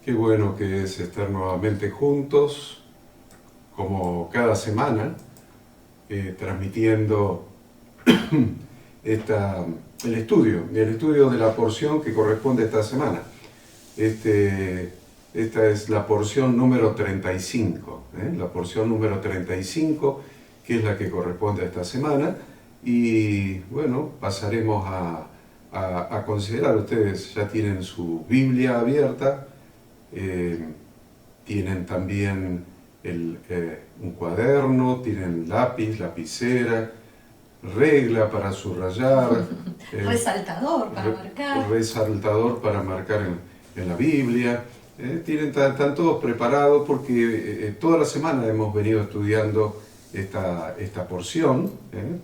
Qué bueno que es estar nuevamente juntos, como cada semana, transmitiendo el estudio de la porción que corresponde a esta semana. Esta es la porción número 35, la porción número 35, que es la que corresponde a esta semana. Y bueno, pasaremos a considerar. Ustedes ya tienen su Biblia abierta, tienen también un cuaderno, tienen lápiz, lapicera, regla para subrayar, resaltador para marcar en la Biblia. Están todos preparados porque toda la semana hemos venido estudiando esta porción,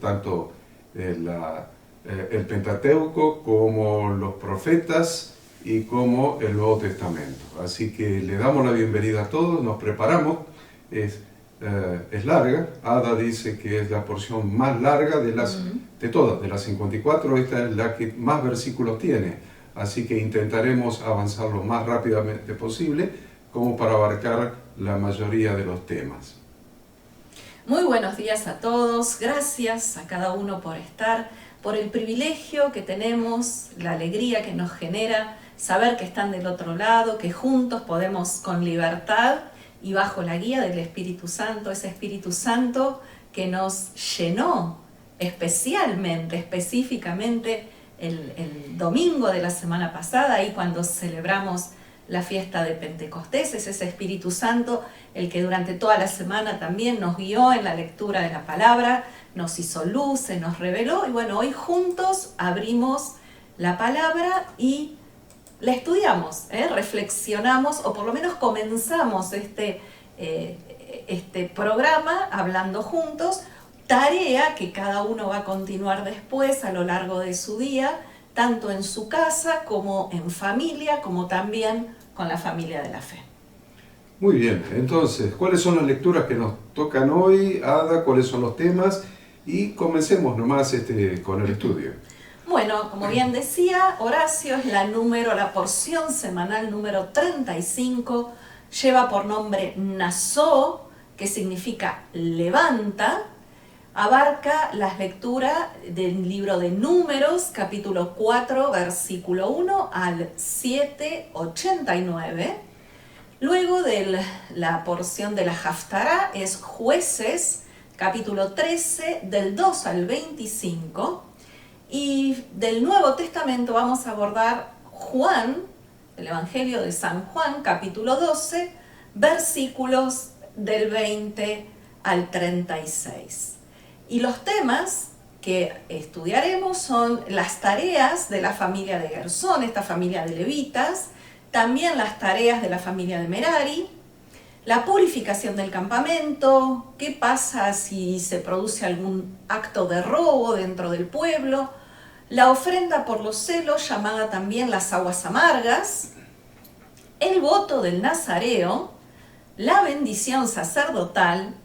tanto el Pentateuco como los profetas y como el Nuevo Testamento. Así que le damos la bienvenida a todos, nos preparamos. Es larga. Ada dice que es la porción más larga de todas, de las 54, esta es la que más versículos tiene, así que intentaremos avanzar lo más rápidamente posible como para abarcar la mayoría de los temas. Muy buenos días a todos, gracias a cada uno por estar, por el privilegio que tenemos, la alegría que nos genera saber que están del otro lado, que juntos podemos con libertad y bajo la guía del Espíritu Santo, ese Espíritu Santo que nos llenó específicamente el domingo de la semana pasada, ahí cuando celebramos la fiesta de Pentecostés, es ese Espíritu Santo el que durante toda la semana también nos guió en la lectura de la palabra, nos hizo luz, se nos reveló, y bueno, hoy juntos abrimos la palabra y la estudiamos, reflexionamos, o por lo menos comenzamos este programa hablando juntos, tarea que cada uno va a continuar después a lo largo de su día, tanto en su casa como en familia, como también con la familia de la fe. Muy bien, entonces, ¿cuáles son las lecturas que nos tocan hoy, Ada? ¿Cuáles son los temas? Y comencemos nomás con el estudio. Bueno, como bien decía, Horacio es la porción semanal número 35, lleva por nombre Nasó, que significa levanta, abarca las lecturas del libro de Números, capítulo 4, versículo 1 al 7, 89. Luego de la porción de la Haftará es Jueces, capítulo 13, del 2 al 25. Y del Nuevo Testamento vamos a abordar Juan, el Evangelio de San Juan, capítulo 12, versículos del 20 al 36. Y los temas que estudiaremos son las tareas de la familia de Gersón, esta familia de levitas, también las tareas de la familia de Merari, la purificación del campamento, qué pasa si se produce algún acto de robo dentro del pueblo, la ofrenda por los celos, llamada también las aguas amargas, el voto del nazareo, la bendición sacerdotal,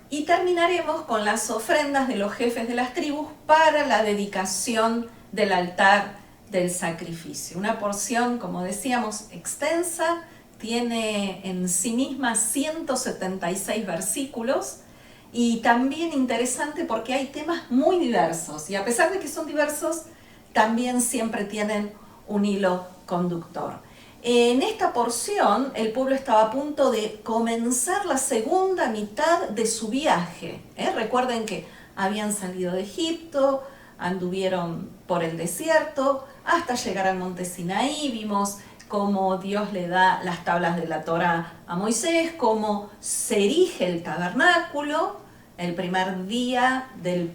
y terminaremos con las ofrendas de los jefes de las tribus para la dedicación del altar del sacrificio. Una porción, como decíamos, extensa, tiene en sí misma 176 versículos y también interesante porque hay temas muy diversos y a pesar de que son diversos, también siempre tienen un hilo conductor. En esta porción, el pueblo estaba a punto de comenzar la segunda mitad de su viaje. Recuerden que habían salido de Egipto, anduvieron por el desierto, hasta llegar al monte Sinaí, vimos cómo Dios le da las tablas de la Torá a Moisés, cómo se erige el tabernáculo, el primer día del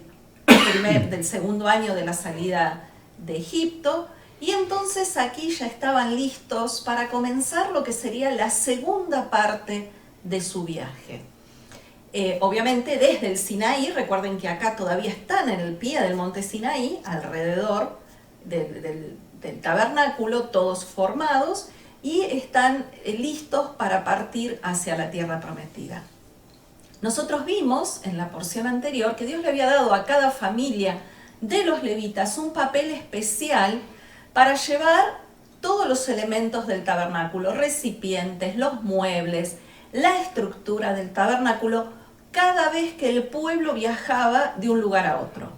segundo año de la salida de Egipto. Y entonces aquí ya estaban listos para comenzar lo que sería la segunda parte de su viaje. Obviamente desde el Sinaí, recuerden que acá todavía están en el pie del monte Sinaí, alrededor del tabernáculo, todos formados, y están listos para partir hacia la tierra prometida. Nosotros vimos en la porción anterior que Dios le había dado a cada familia de los levitas un papel especial para llevar todos los elementos del tabernáculo, recipientes, los muebles, la estructura del tabernáculo, cada vez que el pueblo viajaba de un lugar a otro.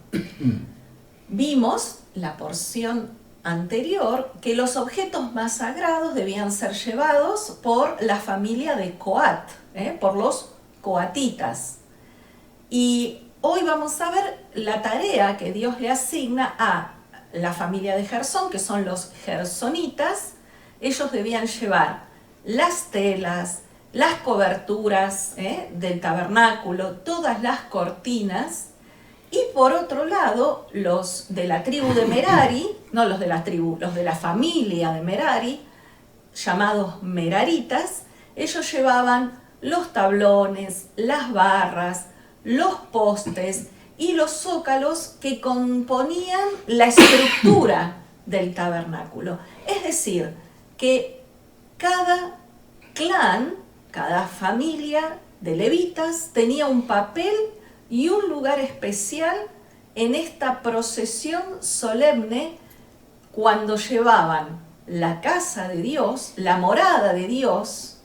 Vimos la porción anterior que los objetos más sagrados debían ser llevados por la familia de Coat, por los coatitas. Y hoy vamos a ver la tarea que Dios le asigna a la familia de Gersón, que son los gersonitas. Ellos debían llevar las telas, las coberturas del tabernáculo, todas las cortinas. Y por otro lado, los de la tribu de Merari, no los de la tribu, los de la familia de Merari, llamados meraritas, ellos llevaban los tablones, las barras, los postes y los zócalos que componían la estructura del tabernáculo. Es decir, que cada clan, cada familia de levitas tenía un papel y un lugar especial en esta procesión solemne cuando llevaban la casa de Dios, la morada de Dios,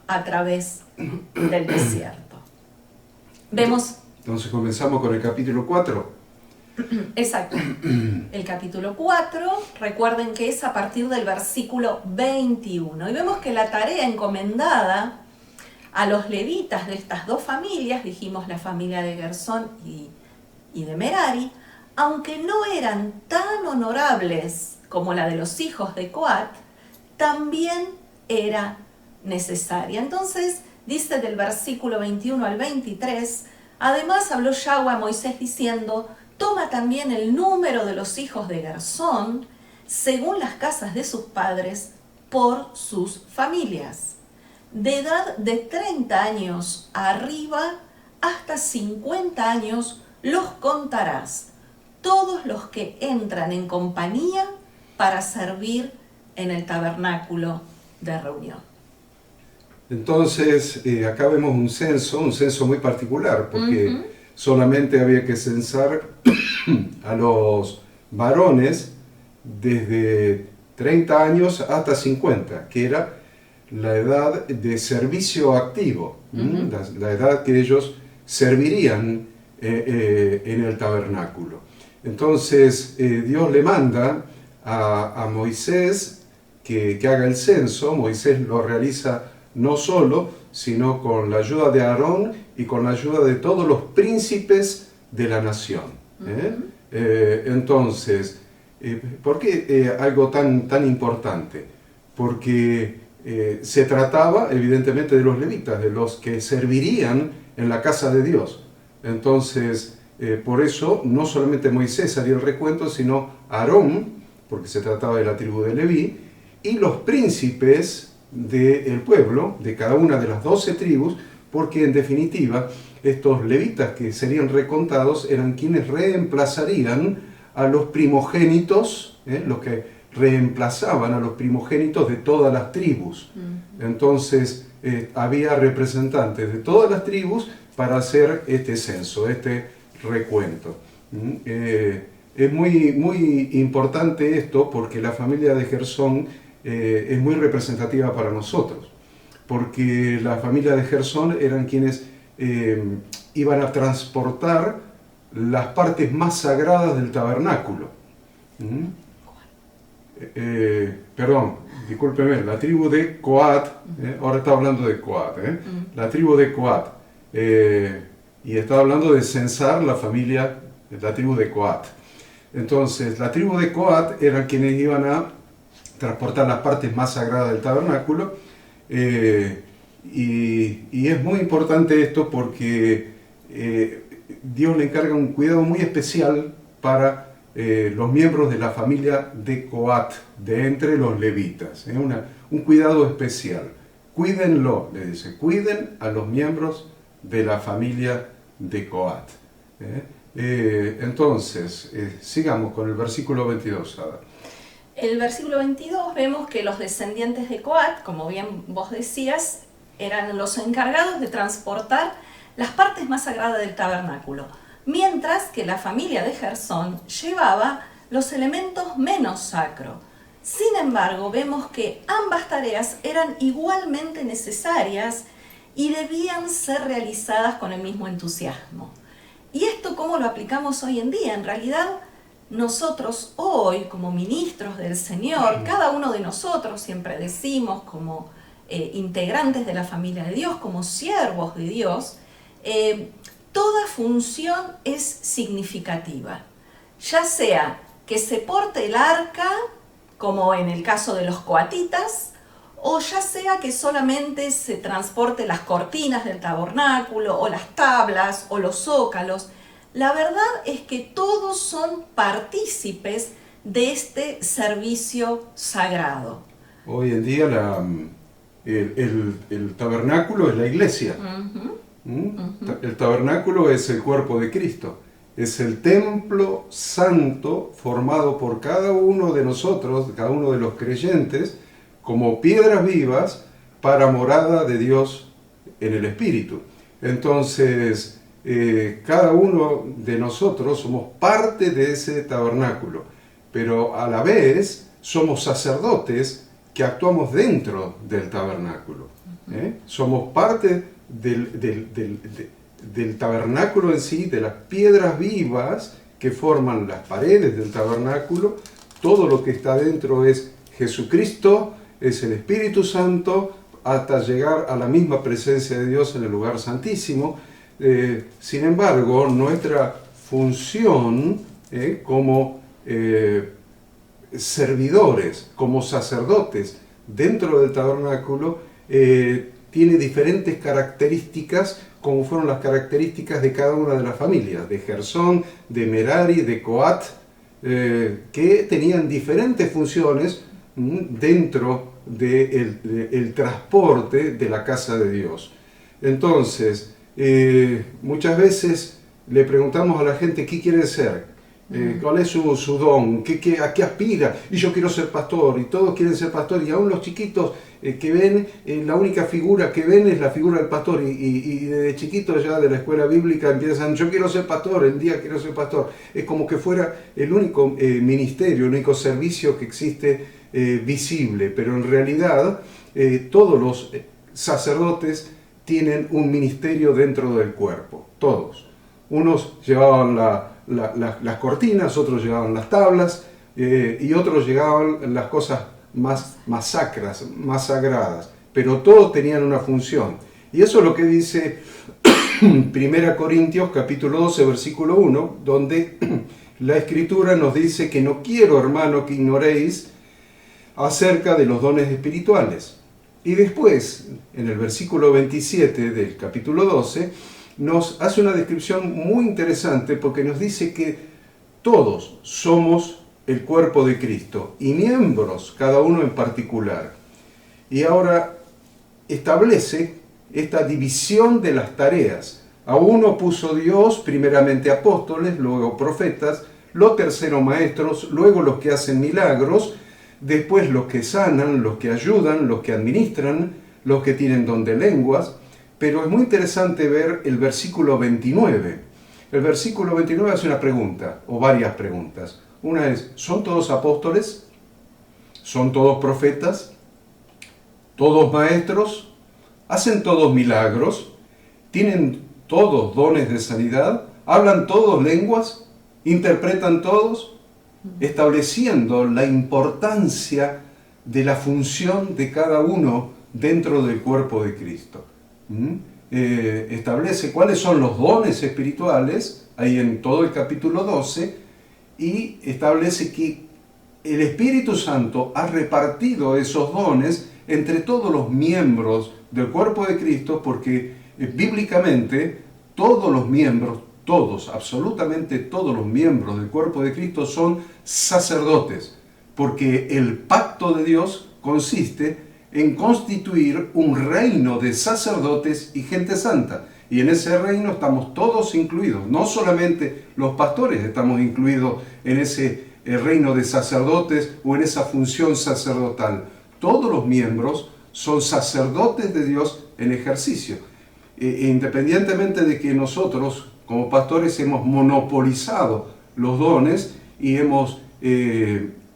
a través del desierto. Vemos... Entonces comenzamos con el capítulo 4. Exacto. El capítulo 4, recuerden que es a partir del versículo 21. Y vemos que la tarea encomendada a los levitas de estas dos familias, dijimos la familia de Gersón y de Merari, aunque no eran tan honorables como la de los hijos de Coat, también era necesaria. Entonces, dice del versículo 21 al 23, además habló Yahweh a Moisés diciendo, toma también el número de los hijos de Gersón, según las casas de sus padres, por sus familias. De edad de 30 años arriba hasta 50 años los contarás, todos los que entran en compañía para servir en el tabernáculo de reunión. Entonces, acá vemos un censo muy particular, porque solamente había que censar a los varones desde 30 años hasta 50, que era la edad de servicio activo, la edad que ellos servirían en el tabernáculo. Entonces Dios le manda a Moisés que haga el censo. Moisés lo realiza no solo, sino con la ayuda de Aarón y con la ayuda de todos los príncipes de la nación. Entonces, ¿por qué algo tan importante? Porque se trataba evidentemente de los levitas, de los que servirían en la casa de Dios. Entonces, por eso no solamente Moisés haría el recuento, sino Aarón, porque se trataba de la tribu de Leví, y los príncipes del pueblo, de cada una de las 12 tribus, porque en definitiva estos levitas que serían recontados eran quienes reemplazarían a los primogénitos, los que reemplazaban a los primogénitos de todas las tribus. Entonces había representantes de todas las tribus para hacer este censo, este recuento. Es muy importante esto porque la familia de Gersón es muy representativa para nosotros, porque la familia de Gersón eran quienes iban a transportar las partes más sagradas del tabernáculo. Perdón, discúlpeme, la tribu de Coat, ahora está hablando de Coat, la tribu de Coat, y está hablando de censar la familia, la tribu de Coat. Entonces, la tribu de Coat eran quienes iban a transportar las partes más sagradas del tabernáculo, y es muy importante esto porque Dios le encarga un cuidado muy especial para los miembros de la familia de Coat, de entre los levitas, un cuidado especial. Cuídenlo, le dice, cuiden a los miembros de la familia de Coat. Entonces, sigamos con el versículo 22, Ada. El versículo 22 vemos que los descendientes de Coat, como bien vos decías, eran los encargados de transportar las partes más sagradas del tabernáculo, mientras que la familia de Gersón llevaba los elementos menos sacros. Sin embargo, vemos que ambas tareas eran igualmente necesarias y debían ser realizadas con el mismo entusiasmo. ¿Y esto cómo lo aplicamos hoy en día? En realidad, nosotros hoy, como ministros del Señor, cada uno de nosotros, siempre decimos, como integrantes de la familia de Dios, como siervos de Dios, toda función es significativa. Ya sea que se porte el arca, como en el caso de los coatitas, o ya sea que solamente se transporte las cortinas del tabernáculo, o las tablas, o los zócalos. La verdad es que todos son partícipes de este servicio sagrado. Hoy en día el tabernáculo es la iglesia. El tabernáculo es el cuerpo de Cristo. Es el templo santo formado por cada uno de nosotros, cada uno de los creyentes, como piedras vivas para morada de Dios en el Espíritu. Entonces, cada uno de nosotros somos parte de ese tabernáculo, pero a la vez somos sacerdotes que actuamos dentro del tabernáculo. Somos parte del tabernáculo en sí, de las piedras vivas que forman las paredes del tabernáculo. Todo lo que está dentro es Jesucristo, es el Espíritu Santo, hasta llegar a la misma presencia de Dios en el lugar santísimo. Sin embargo, nuestra función como servidores, como sacerdotes dentro del tabernáculo, tiene diferentes características, como fueron las características de cada una de las familias, de Gersón, de Merari, de Coat, que tenían diferentes funciones dentro del transporte de la casa de Dios. Entonces, muchas veces le preguntamos a la gente qué quiere ser, cuál es su don, a qué aspira, y yo quiero ser pastor, y todos quieren ser pastor, y aún los chiquitos que ven, la única figura que ven es la figura del pastor, y desde chiquitos ya de la escuela bíblica empiezan, yo quiero ser pastor, el día quiero ser pastor. Es como que fuera el único ministerio, el único servicio que existe visible, pero en realidad todos los sacerdotes tienen un ministerio dentro del cuerpo, todos. Unos llevaban las cortinas, otros llevaban las tablas, y otros llevaban las cosas más sacras, más sagradas, pero todos tenían una función. Y eso es lo que dice 1 Corintios capítulo 12, versículo 1, donde la Escritura nos dice que no quiero, hermano, que ignoréis acerca de los dones espirituales. Y después, en el versículo 27 del capítulo 12, nos hace una descripción muy interesante porque nos dice que todos somos el cuerpo de Cristo y miembros, cada uno en particular. Y ahora establece esta división de las tareas. A uno puso Dios, primeramente apóstoles, luego profetas, los terceros maestros, luego los que hacen milagros, después los que sanan, los que ayudan, los que administran, los que tienen don de lenguas. Pero es muy interesante ver el versículo 29. El versículo 29 hace una pregunta, o varias preguntas. Una es, ¿son todos apóstoles? ¿Son todos profetas? ¿Todos maestros? ¿Hacen todos milagros? ¿Tienen todos dones de sanidad? ¿Hablan todos lenguas? ¿Interpretan todos? Estableciendo la importancia de la función de cada uno dentro del cuerpo de Cristo. Establece cuáles son los dones espirituales, ahí en todo el capítulo 12, y establece que el Espíritu Santo ha repartido esos dones entre todos los miembros del cuerpo de Cristo, porque bíblicamente todos los miembros, todos, absolutamente todos los miembros del cuerpo de Cristo son sacerdotes, porque el pacto de Dios consiste en constituir un reino de sacerdotes y gente santa. Y en ese reino estamos todos incluidos, no solamente los pastores estamos incluidos en ese reino de sacerdotes o en esa función sacerdotal. Todos los miembros son sacerdotes de Dios en ejercicio. Independientemente de que nosotros, como pastores, hemos monopolizado los dones y hemos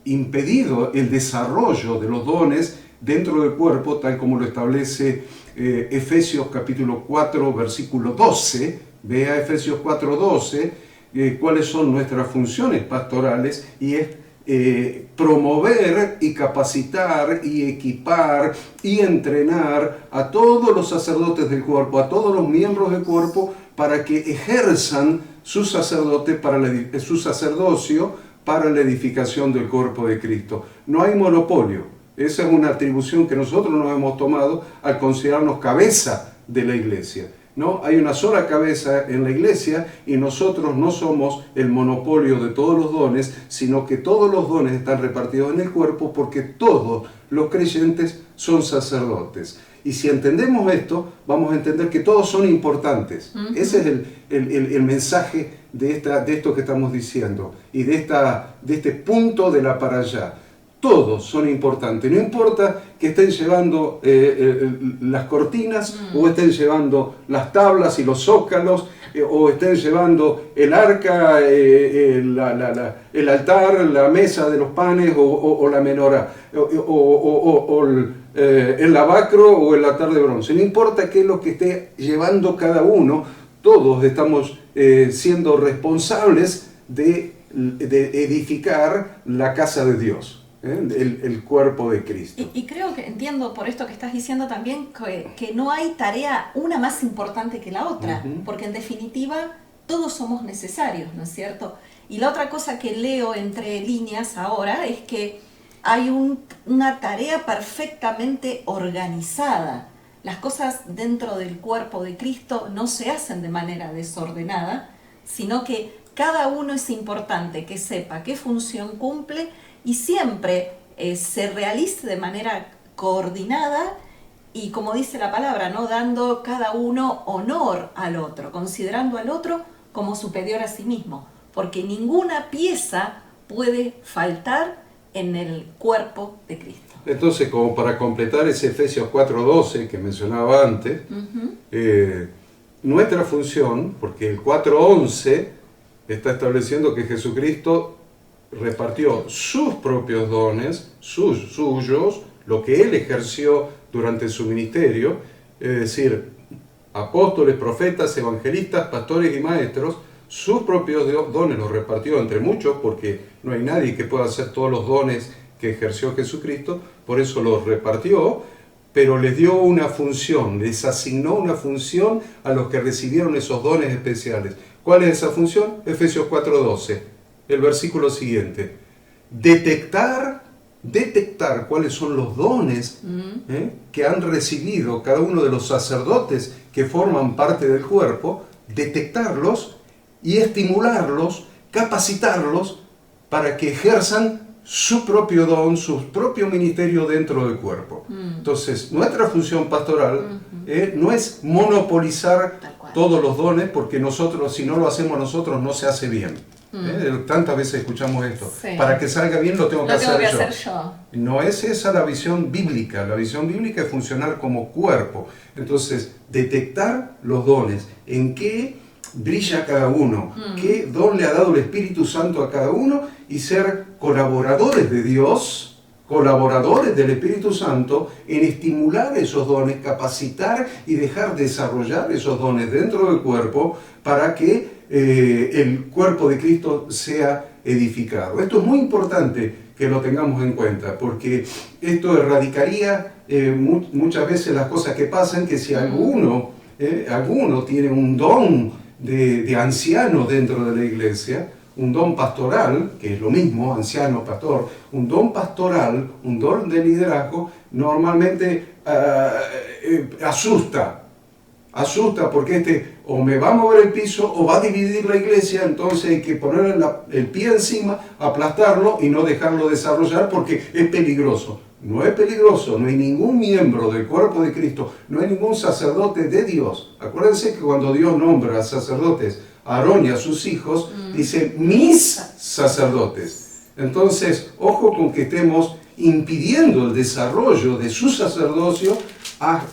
impedido el desarrollo de los dones dentro del cuerpo, tal como lo establece Efesios capítulo 4, versículo 12. Vea Efesios 4, 12, cuáles son nuestras funciones pastorales, y es promover y capacitar y equipar y entrenar a todos los sacerdotes del cuerpo, a todos los miembros del cuerpo, para que ejerzan su sacerdocio para la edificación del cuerpo de Cristo. No hay monopolio. Esa es una atribución que nosotros nos hemos tomado al considerarnos cabeza de la iglesia. ¿No? Hay una sola cabeza en la iglesia y nosotros no somos el monopolio de todos los dones, sino que todos los dones están repartidos en el cuerpo, porque todos los creyentes son sacerdotes. Y si entendemos esto, vamos a entender que todos son importantes. Ese es el mensaje de esto que estamos diciendo y de este punto de la para allá. Todos son importantes, no importa que estén llevando las cortinas, o estén llevando las tablas y los zócalos, o estén llevando el arca, el altar, la mesa de los panes, o la menorá, o el lavacro o el altar de bronce. No importa qué es lo que esté llevando cada uno, todos estamos siendo responsables de edificar la casa de Dios. El cuerpo de Cristo. Y creo que entiendo por esto que estás diciendo también que no hay tarea una más importante que la otra, porque en definitiva todos somos necesarios, ¿no es cierto? Y la otra cosa que leo entre líneas ahora es que hay una tarea perfectamente organizada. Las cosas dentro del cuerpo de Cristo no se hacen de manera desordenada, sino que cada uno es importante que sepa qué función cumple y siempre se realice de manera coordinada y, como dice la palabra, ¿no? Dando cada uno honor al otro, considerando al otro como superior a sí mismo, porque ninguna pieza puede faltar en el cuerpo de Cristo. Entonces, como para completar ese Efesios 4:12 que mencionaba antes, nuestra función, porque el 4:11 está estableciendo que Jesucristo repartió sus propios dones, suyos, lo que Él ejerció durante su ministerio, es decir, apóstoles, profetas, evangelistas, pastores y maestros, sus propios dones los repartió entre muchos, porque no hay nadie que pueda hacer todos los dones que ejerció Jesucristo, por eso los repartió, pero les dio una función, les asignó una función a los que recibieron esos dones especiales. ¿Cuál es esa función? Efesios 4:12. El versículo siguiente: detectar cuáles son los dones que han recibido cada uno de los sacerdotes que forman parte del cuerpo, detectarlos y estimularlos, capacitarlos para que ejerzan su propio don, su propio ministerio dentro del cuerpo. Entonces, nuestra función pastoral no es monopolizar todos los dones, porque nosotros, si no lo hacemos nosotros, no se hace bien. Tantas veces escuchamos esto. Sí. Para que salga bien lo tengo que hacer yo. No es esa la visión bíblica. La visión bíblica es funcionar como cuerpo. Entonces, detectar los dones, en qué brilla cada uno, qué don le ha dado el Espíritu Santo a cada uno, y ser colaboradores de Dios, colaboradores del Espíritu Santo en estimular esos dones, capacitar y dejar desarrollar esos dones dentro del cuerpo para que el cuerpo de Cristo sea edificado. Esto es muy importante que lo tengamos en cuenta, porque esto erradicaría muchas veces las cosas que pasan, que si alguno tiene un don de anciano dentro de la iglesia, un don pastoral, que es lo mismo, anciano, pastor, un don pastoral, un don de liderazgo, normalmente asusta porque o me va a mover el piso o va a dividir la iglesia, entonces hay que poner el pie encima, aplastarlo y no dejarlo desarrollar porque es peligroso. No es peligroso, no hay ningún miembro del cuerpo de Cristo, no hay ningún sacerdote de Dios. Acuérdense que cuando Dios nombra a sacerdotes, a Aarón y a sus hijos, dice mis sacerdotes. Entonces, ojo con que estemos impidiendo el desarrollo de su sacerdocio a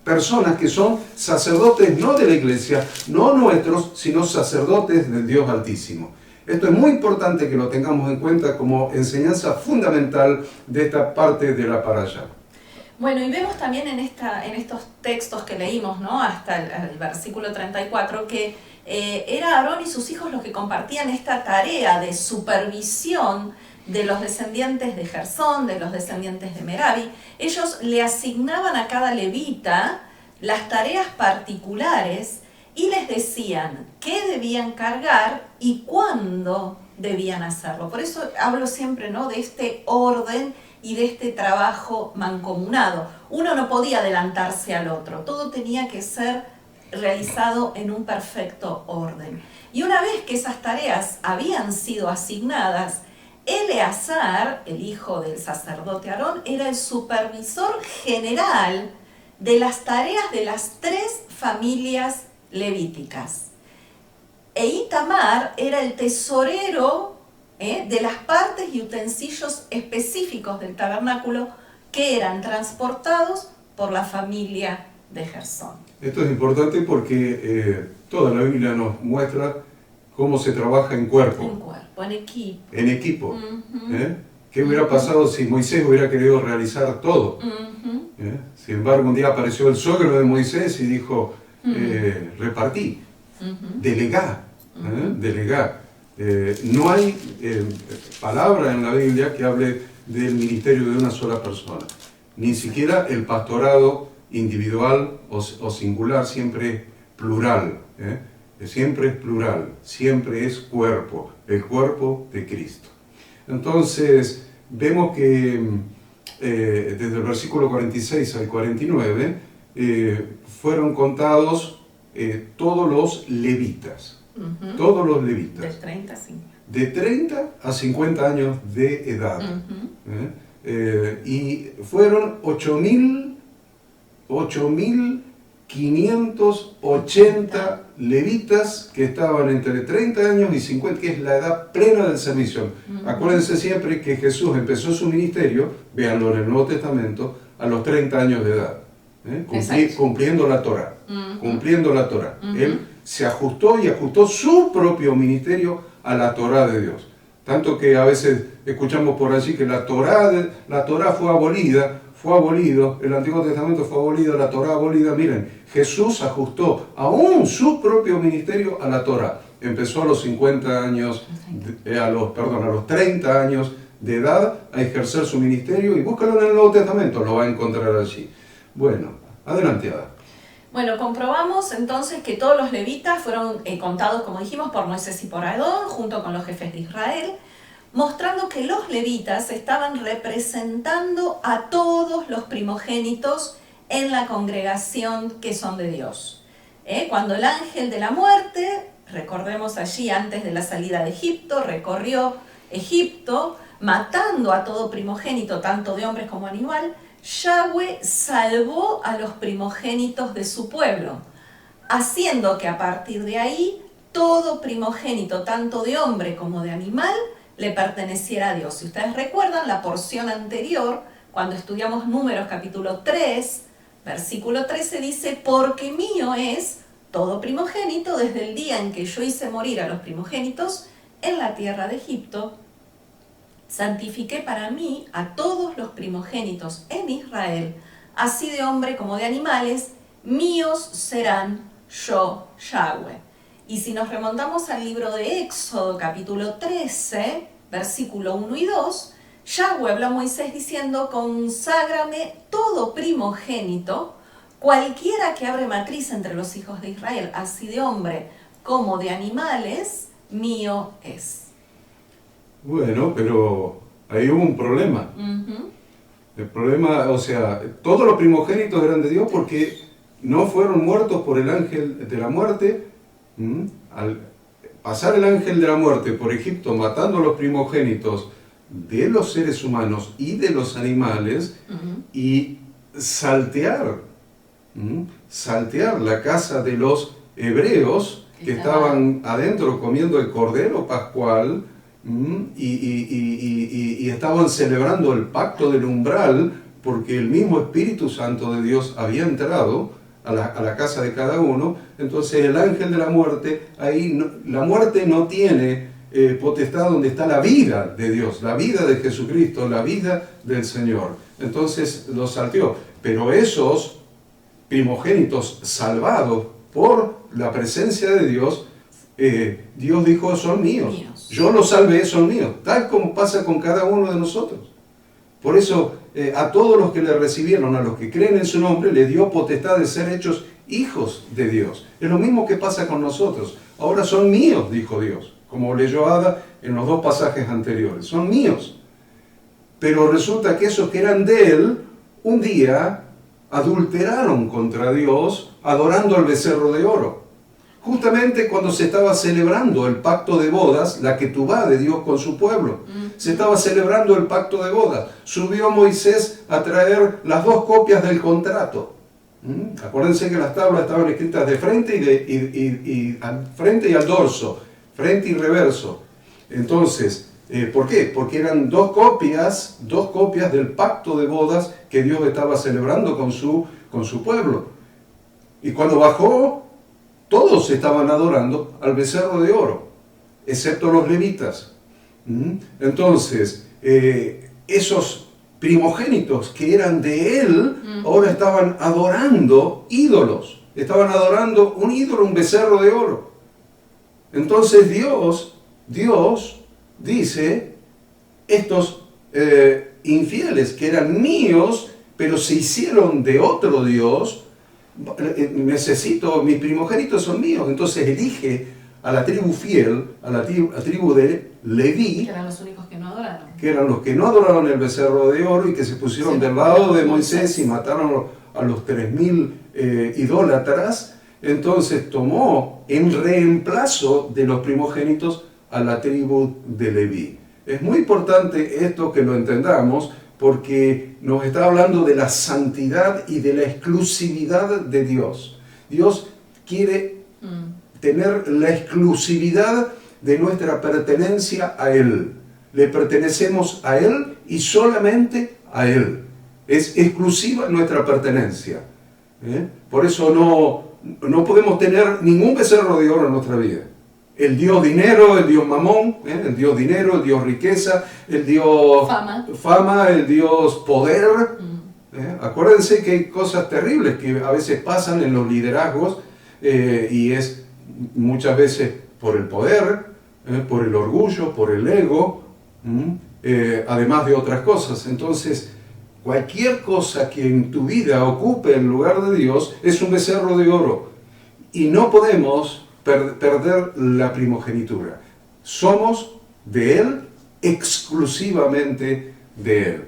personas que son sacerdotes no de la iglesia, no nuestros, sino sacerdotes del Dios Altísimo. Esto es muy importante que lo tengamos en cuenta como enseñanza fundamental de esta parte de la parashá. Bueno, y vemos también en estos textos que leímos, ¿no? Hasta el versículo 34, que era Aarón y sus hijos los que compartían esta tarea de supervisión de los descendientes de Gersón, de los descendientes de Merari. Ellos le asignaban a cada levita las tareas particulares y les decían qué debían cargar y cuándo debían hacerlo. Por eso hablo siempre, ¿no?, de este orden y de este trabajo mancomunado. Uno no podía adelantarse al otro, todo tenía que ser realizado en un perfecto orden. Y una vez que esas tareas habían sido asignadas, Eleazar, el hijo del sacerdote Aarón, era el supervisor general de las tareas de las 3 familias levíticas. E Itamar era el tesorero de las partes y utensilios específicos del tabernáculo que eran transportados por la familia de Gersón. Esto es importante porque toda la Biblia nos muestra cómo se trabaja en cuerpo. En cuerpo, en equipo. En equipo. ¿Qué hubiera pasado si Moisés hubiera querido realizar todo? Sin embargo, un día apareció el suegro de Moisés y dijo, repartí, delegá, delegá. No hay palabra en la Biblia que hable del ministerio de una sola persona. Ni siquiera el pastorado individual o singular, siempre plural. Siempre es plural, siempre es cuerpo, el cuerpo de Cristo. Entonces, vemos que desde el versículo 46 al 49 fueron contados todos los levitas. Todos los levitas. De 30 a 50 años de edad. Y fueron 8.580 levitas que estaban entre 30 años y 50, que es la edad plena del servicio. Acuérdense siempre que Jesús empezó su ministerio, véanlo en el Nuevo Testamento, a los 30 años de edad, cumpliendo la Torá. Cumpliendo la Torá. Él se ajustó y ajustó su propio ministerio a la Torá de Dios. Tanto que a veces escuchamos por allí que la Torá fue abolido, el Antiguo Testamento fue abolido, la Torá abolida. Miren, Jesús ajustó aún su propio ministerio a la Torá. Empezó a los 50 años, a los 30 años de edad a ejercer su ministerio, y búscalo en el Nuevo Testamento, lo va a encontrar allí. Bueno, adelante, Ada. Bueno, comprobamos entonces que todos los levitas fueron contados, como dijimos, por Moisés y por Aarón, junto con los jefes de Israel, mostrando que los levitas estaban representando a todos los primogénitos en la congregación que son de Dios. Cuando el ángel de la muerte, recordemos allí antes de la salida de Egipto, recorrió Egipto, matando a todo primogénito, tanto de hombres como animal, Yahweh salvó a los primogénitos de su pueblo, haciendo que a partir de ahí todo primogénito, tanto de hombre como de animal, le perteneciera a Dios. Si ustedes recuerdan la porción anterior, cuando estudiamos Números capítulo 3, versículo 13, dice, porque mío es todo primogénito desde el día en que yo hice morir a los primogénitos en la tierra de Egipto, santifiqué para mí a todos los primogénitos en Israel, así de hombre como de animales, míos serán yo, Yahweh. Y si nos remontamos al libro de Éxodo, capítulo 13, versículo 1 y 2, Yahweh habló a Moisés diciendo, conságrame todo primogénito, cualquiera que abre matriz entre los hijos de Israel, así de hombre como de animales, mío es. Bueno, pero ahí hubo un problema. El problema, o sea, todos los primogénitos eran de Dios porque no fueron muertos por el ángel de la muerte. Al pasar el ángel de la muerte por Egipto matando a los primogénitos de los seres humanos y de los animales, y saltear la casa de los hebreos que estaban adentro comiendo el cordero pascual, y estaban celebrando el pacto del umbral, porque el mismo Espíritu Santo de Dios había entrado a la casa de cada uno. Entonces el ángel de la muerte, ahí la muerte no tiene potestad donde está la vida de Dios, la vida de Jesucristo, la vida del Señor. Entonces los salteó. Pero esos primogénitos salvados por la presencia de Dios, Dios dijo, son míos. Yo los salvé, son míos. Tal como pasa con cada uno de nosotros. Por eso, a todos los que le recibieron, a los que creen en su nombre, le dio potestad de ser hechos hijos de Dios. Es lo mismo que pasa con nosotros. Ahora son míos, dijo Dios, como leyó Ada en los 2 pasajes anteriores. Son míos. Pero resulta que esos que eran de él, un día adulteraron contra Dios adorando al becerro de oro. Justamente cuando se estaba celebrando el pacto de bodas, la ketubá de Dios con su pueblo. Se estaba celebrando el pacto de bodas. Subió Moisés a traer las 2 copias del contrato. Acuérdense que las tablas estaban escritas de frente y frente y al dorso, frente y reverso. Entonces, ¿por qué? Porque eran 2 copias del pacto de bodas que Dios estaba celebrando con su pueblo. Y cuando bajó, todos estaban adorando al becerro de oro, excepto los levitas. Entonces, esos primogénitos que eran de él, ahora estaban adorando ídolos. Estaban adorando un ídolo, un becerro de oro. Entonces Dios dice, estos infieles que eran míos, pero se hicieron de otro Dios, mis primogénitos son míos. Entonces elige a la tribu fiel, a la tribu de Leví, que eran los únicos que no adoraron. Que eran los que no adoraron el becerro de oro y que se pusieron del lado de Moisés y mataron a los 3.000 idólatras. Entonces tomó en reemplazo de los primogénitos a la tribu de Leví. Es muy importante esto que lo entendamos, porque nos está hablando de la santidad y de la exclusividad de Dios. Dios quiere tener la exclusividad de nuestra pertenencia a Él. Le pertenecemos a Él y solamente a Él. Es exclusiva nuestra pertenencia. Por eso no podemos tener ningún becerro de oro en nuestra vida. El Dios dinero, el Dios mamón, el Dios dinero, el Dios riqueza, el Dios fama, el Dios poder. Acuérdense que hay cosas terribles que a veces pasan en los liderazgos y es muchas veces por el poder, por el orgullo, por el ego, además de otras cosas. Entonces, cualquier cosa que en tu vida ocupe el lugar de Dios es un becerro de oro y no podemos perder la primogenitura. Somos de Él, exclusivamente de Él.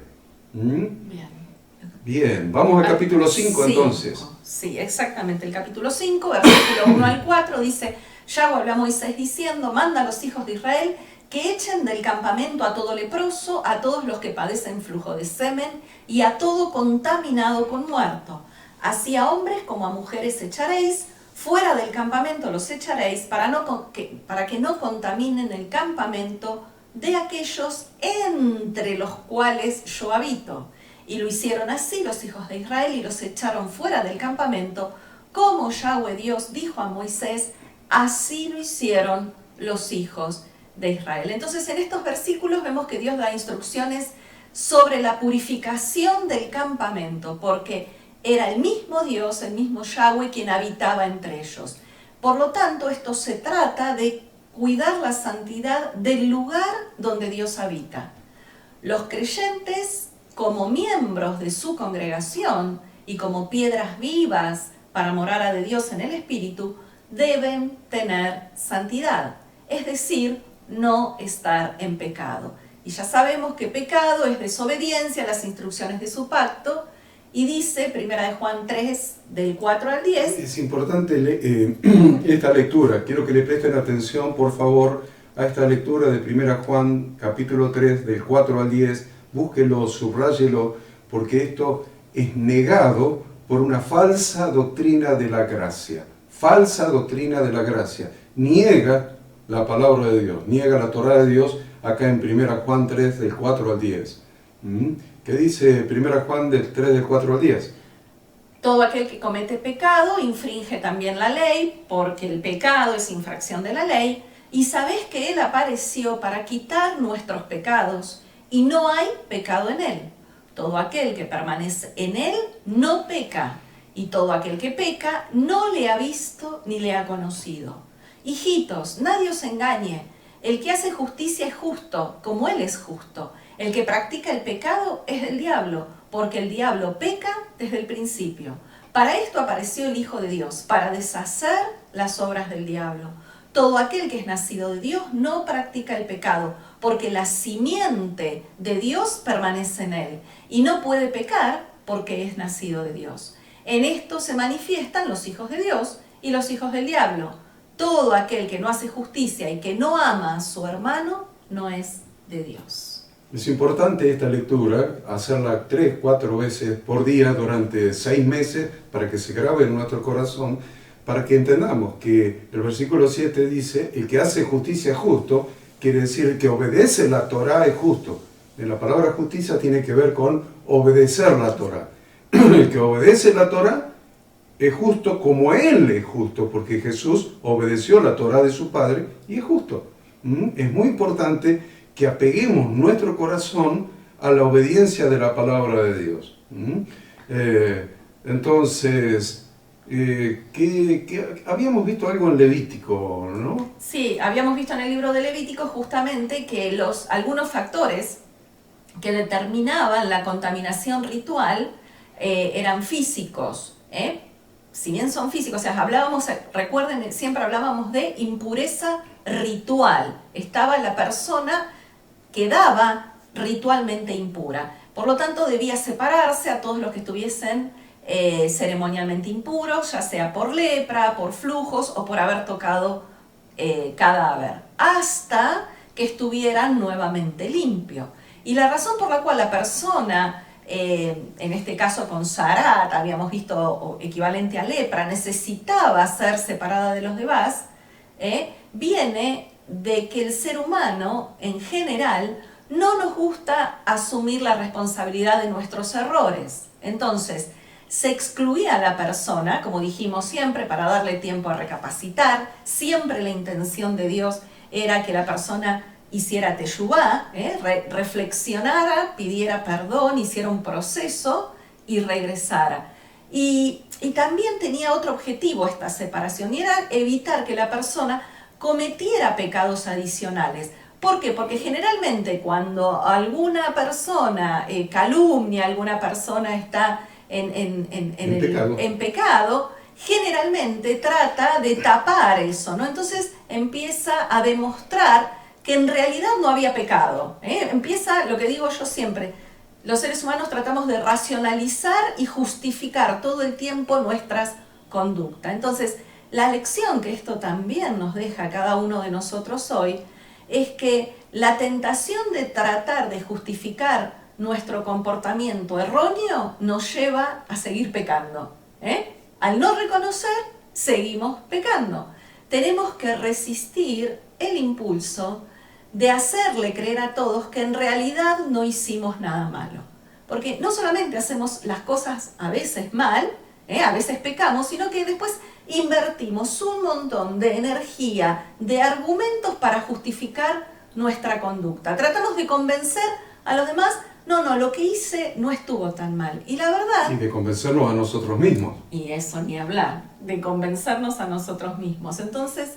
Bien, vamos al capítulo 5 entonces. Sí, exactamente. El capítulo 5, versículo 1 al 4 dice: Yahweh habló a Moisés diciendo: manda a los hijos de Israel que echen del campamento a todo leproso, a todos los que padecen flujo de semen y a todo contaminado con muerto. Así a hombres como a mujeres echaréis. Fuera del campamento los echaréis para que no contaminen el campamento de aquellos entre los cuales yo habito. Y lo hicieron así los hijos de Israel y los echaron fuera del campamento, como Yahweh Dios dijo a Moisés, así lo hicieron los hijos de Israel. Entonces en estos versículos vemos que Dios da instrucciones sobre la purificación del campamento, porque era el mismo Dios, el mismo Yahweh quien habitaba entre ellos. Por lo tanto, esto se trata de cuidar la santidad del lugar donde Dios habita. Los creyentes, como miembros de su congregación y como piedras vivas para morada de Dios en el Espíritu, deben tener santidad, es decir, no estar en pecado. Y ya sabemos que pecado es desobediencia a las instrucciones de su pacto. Y dice, 1 de Juan 3, del 4 al 10. Es importante esta lectura. Quiero que le presten atención, por favor, a esta lectura de 1 Juan, capítulo 3, del 4 al 10. Búsquelo, subráyelo, porque esto es negado por una falsa doctrina de la gracia. Falsa doctrina de la gracia. Niega la palabra de Dios, niega la Torá de Dios, acá en 1 Juan 3, del 4 al 10. ¿Qué dice 1 Juan del 3 del 4 al 10? Todo aquel que comete pecado infringe también la ley, porque el pecado es infracción de la ley. Y sabés que Él apareció para quitar nuestros pecados, y no hay pecado en Él. Todo aquel que permanece en Él no peca, y todo aquel que peca no le ha visto ni le ha conocido. Hijitos, nadie os engañe. El que hace justicia es justo, como Él es justo. El que practica el pecado es del diablo, porque el diablo peca desde el principio. Para esto apareció el Hijo de Dios, para deshacer las obras del diablo. Todo aquel que es nacido de Dios no practica el pecado, porque la simiente de Dios permanece en él, y no puede pecar porque es nacido de Dios. En esto se manifiestan los hijos de Dios y los hijos del diablo. Todo aquel que no hace justicia y que no ama a su hermano no es de Dios. Es importante esta lectura, hacerla 3, 4 veces por día durante 6 meses para que se grabe en nuestro corazón, para que entendamos que el versículo 7 dice, el que hace justicia es justo, quiere decir el que obedece la Torá es justo. La palabra justicia tiene que ver con obedecer la Torá. El que obedece la Torá es justo como Él es justo, porque Jesús obedeció la Torá de su Padre y es justo. Es muy importante que apeguemos nuestro corazón a la obediencia de la palabra de Dios. Entonces, habíamos visto algo en Levítico, ¿no? Sí, habíamos visto en el libro de Levítico justamente que algunos factores que determinaban la contaminación ritual eran físicos, Si bien son físicos, o sea, recuerden, siempre hablábamos de impureza ritual. Estaba la persona quedaba ritualmente impura. Por lo tanto, debía separarse a todos los que estuviesen ceremonialmente impuros, ya sea por lepra, por flujos o por haber tocado cadáver, hasta que estuvieran nuevamente limpio. Y la razón por la cual la persona, en este caso con Zarat, habíamos visto equivalente a lepra, necesitaba ser separada de los demás, viene de que el ser humano en general no nos gusta asumir la responsabilidad de nuestros errores. Entonces, se excluía a la persona, como dijimos siempre, para darle tiempo a recapacitar. Siempre la intención de Dios era que la persona hiciera teshuvá, reflexionara, pidiera perdón, hiciera un proceso y regresara. Y también tenía otro objetivo esta separación, y era evitar que la persona cometiera pecados adicionales. ¿Por qué? Porque generalmente cuando alguna persona calumnia, alguna persona está en pecado, generalmente trata de tapar eso, ¿no? Entonces empieza a demostrar que en realidad no había pecado. Empieza, lo que digo yo siempre, los seres humanos tratamos de racionalizar y justificar todo el tiempo nuestras conductas. Entonces, la lección que esto también nos deja a cada uno de nosotros hoy es que la tentación de tratar de justificar nuestro comportamiento erróneo nos lleva a seguir pecando. Al no reconocer, seguimos pecando. Tenemos que resistir el impulso de hacerle creer a todos que en realidad no hicimos nada malo. Porque no solamente hacemos las cosas a veces mal, a veces pecamos, sino que después invertimos un montón de energía, de argumentos para justificar nuestra conducta. Tratamos de convencer a los demás, no, lo que hice no estuvo tan mal. Y la verdad... Y de convencernos a nosotros mismos. Y eso ni hablar, de convencernos a nosotros mismos. Entonces,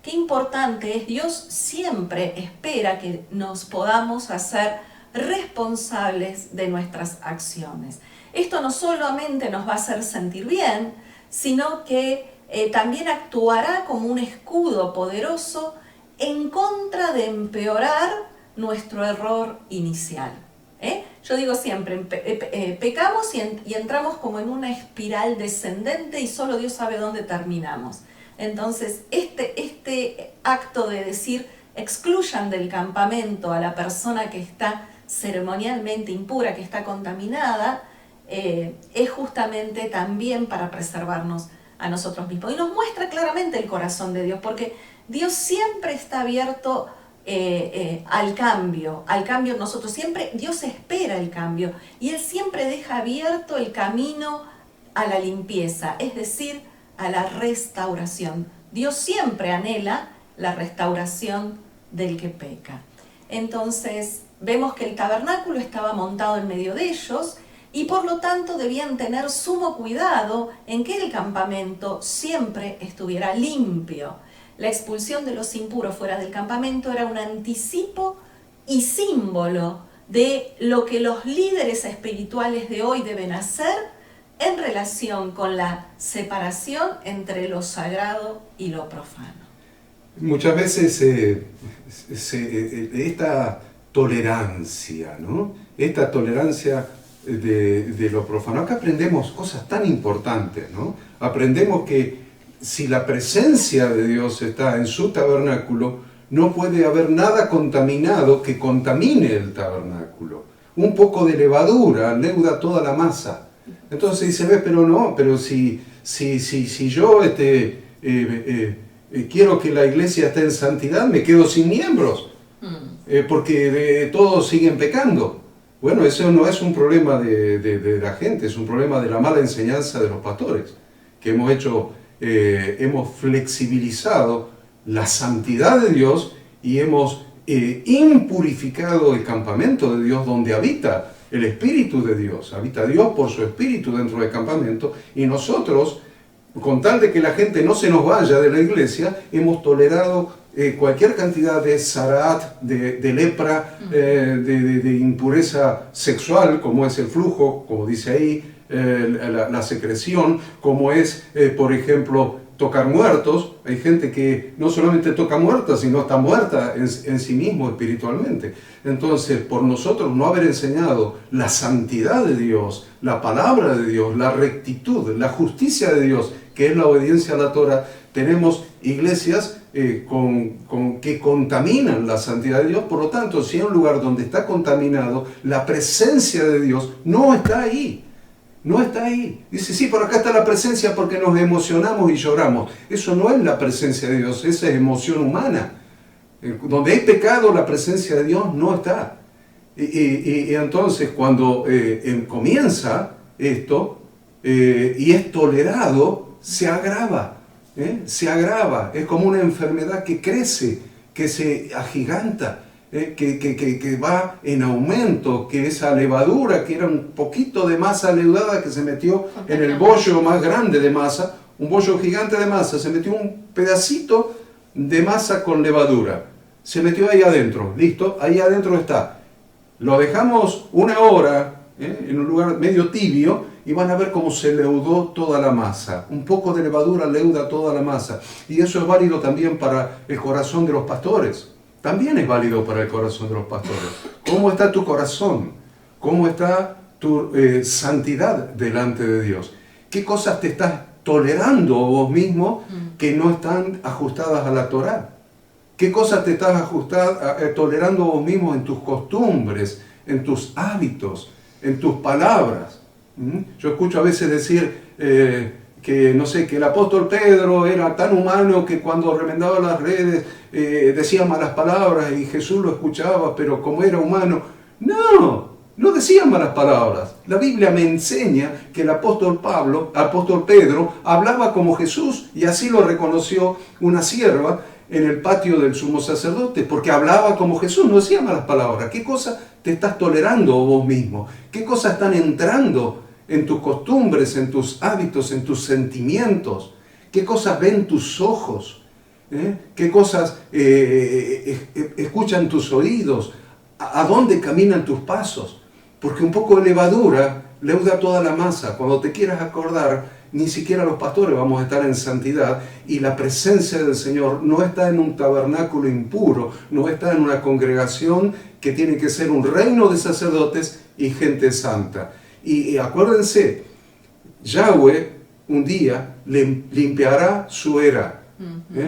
qué importante es, Dios siempre espera que nos podamos hacer responsables de nuestras acciones. Esto no solamente nos va a hacer sentir bien, sino que también actuará como un escudo poderoso en contra de empeorar nuestro error inicial. Yo digo siempre, pecamos y entramos como en una espiral descendente y solo Dios sabe dónde terminamos. Entonces, este acto de decir, excluyan del campamento a la persona que está ceremonialmente impura, que está contaminada, es justamente también para preservarnos a nosotros mismos. Y nos muestra claramente el corazón de Dios, porque Dios siempre está abierto al cambio nosotros. Siempre Dios espera el cambio y Él siempre deja abierto el camino a la limpieza, es decir, a la restauración. Dios siempre anhela la restauración del que peca. Entonces vemos que el tabernáculo estaba montado en medio de ellos y por lo tanto debían tener sumo cuidado en que el campamento siempre estuviera limpio. La expulsión de los impuros fuera del campamento era un anticipo y símbolo de lo que los líderes espirituales de hoy deben hacer en relación con la separación entre lo sagrado y lo profano. Muchas veces esta tolerancia, ¿no? Esta tolerancia de lo profano. Acá aprendemos cosas tan importantes, ¿no? Aprendemos que si la presencia de Dios está en su tabernáculo, no puede haber nada contaminado que contamine el tabernáculo. Un poco de levadura leuda toda la masa. Entonces dice, pero si yo quiero que la iglesia esté en santidad, me quedo sin miembros, porque todos siguen pecando. Bueno, eso no es un problema de la gente, es un problema de la mala enseñanza de los pastores, que hemos flexibilizado la santidad de Dios y hemos impurificado el campamento de Dios donde habita el Espíritu de Dios. Habita Dios por su Espíritu dentro del campamento y nosotros, con tal de que la gente no se nos vaya de la iglesia, hemos tolerado cualquier cantidad de zaraat, de lepra, de impureza sexual, como es el flujo, como dice ahí, la secreción, como es, por ejemplo, tocar muertos. Hay gente que no solamente toca muerta, sino está muerta en sí mismo espiritualmente. Entonces, por nosotros no haber enseñado la santidad de Dios, la palabra de Dios, la rectitud, la justicia de Dios, que es la obediencia a la Torah, tenemos iglesias que contaminan la santidad de Dios. Por lo tanto, si hay un lugar donde está contaminado, la presencia de Dios no está ahí. No está ahí. Dice, sí, por acá está la presencia porque nos emocionamos y lloramos. Eso no es la presencia de Dios, esa es emoción humana. Donde hay pecado, la presencia de Dios no está. Y entonces, cuando comienza esto y es tolerado, se agrava. Se agrava. Es como una enfermedad que crece, que se agiganta. Que va en aumento, que esa levadura, que era un poquito de masa leudada que se metió en el bollo más grande de masa, un bollo gigante de masa, se metió un pedacito de masa con levadura, se metió ahí adentro, listo, ahí adentro está. Lo dejamos una hora en un lugar medio tibio y van a ver cómo se leudó toda la masa. Un poco de levadura leuda toda la masa. Y eso es válido también para el corazón de los pastores. También es válido para el corazón de los pastores. ¿Cómo está tu corazón? ¿Cómo está tu santidad delante de Dios? ¿Qué cosas te estás tolerando vos mismo que no están ajustadas a la Torá? ¿Qué cosas te estás tolerando vos mismo en tus costumbres, en tus hábitos, en tus palabras? Yo escucho a veces decir que el apóstol Pedro era tan humano que cuando remendaba las redes decía malas palabras y Jesús lo escuchaba, pero como era humano, no decía malas palabras. La Biblia me enseña que el apóstol Pedro, hablaba como Jesús y así lo reconoció una sierva en el patio del sumo sacerdote, porque hablaba como Jesús, no decía malas palabras. ¿Qué cosas te estás tolerando vos mismo? ¿Qué cosas están entrando en tus costumbres, en tus hábitos, en tus sentimientos? ¿Qué cosas ven tus ojos? ¿Qué cosas escuchan tus oídos? ¿A dónde caminan tus pasos? Porque un poco de levadura leuda toda la masa. Cuando te quieras acordar, ni siquiera los pastores vamos a estar en santidad y la presencia del Señor no está en un tabernáculo impuro, no está en una congregación que tiene que ser un reino de sacerdotes y gente santa. Y acuérdense, Yahweh un día limpiará su era.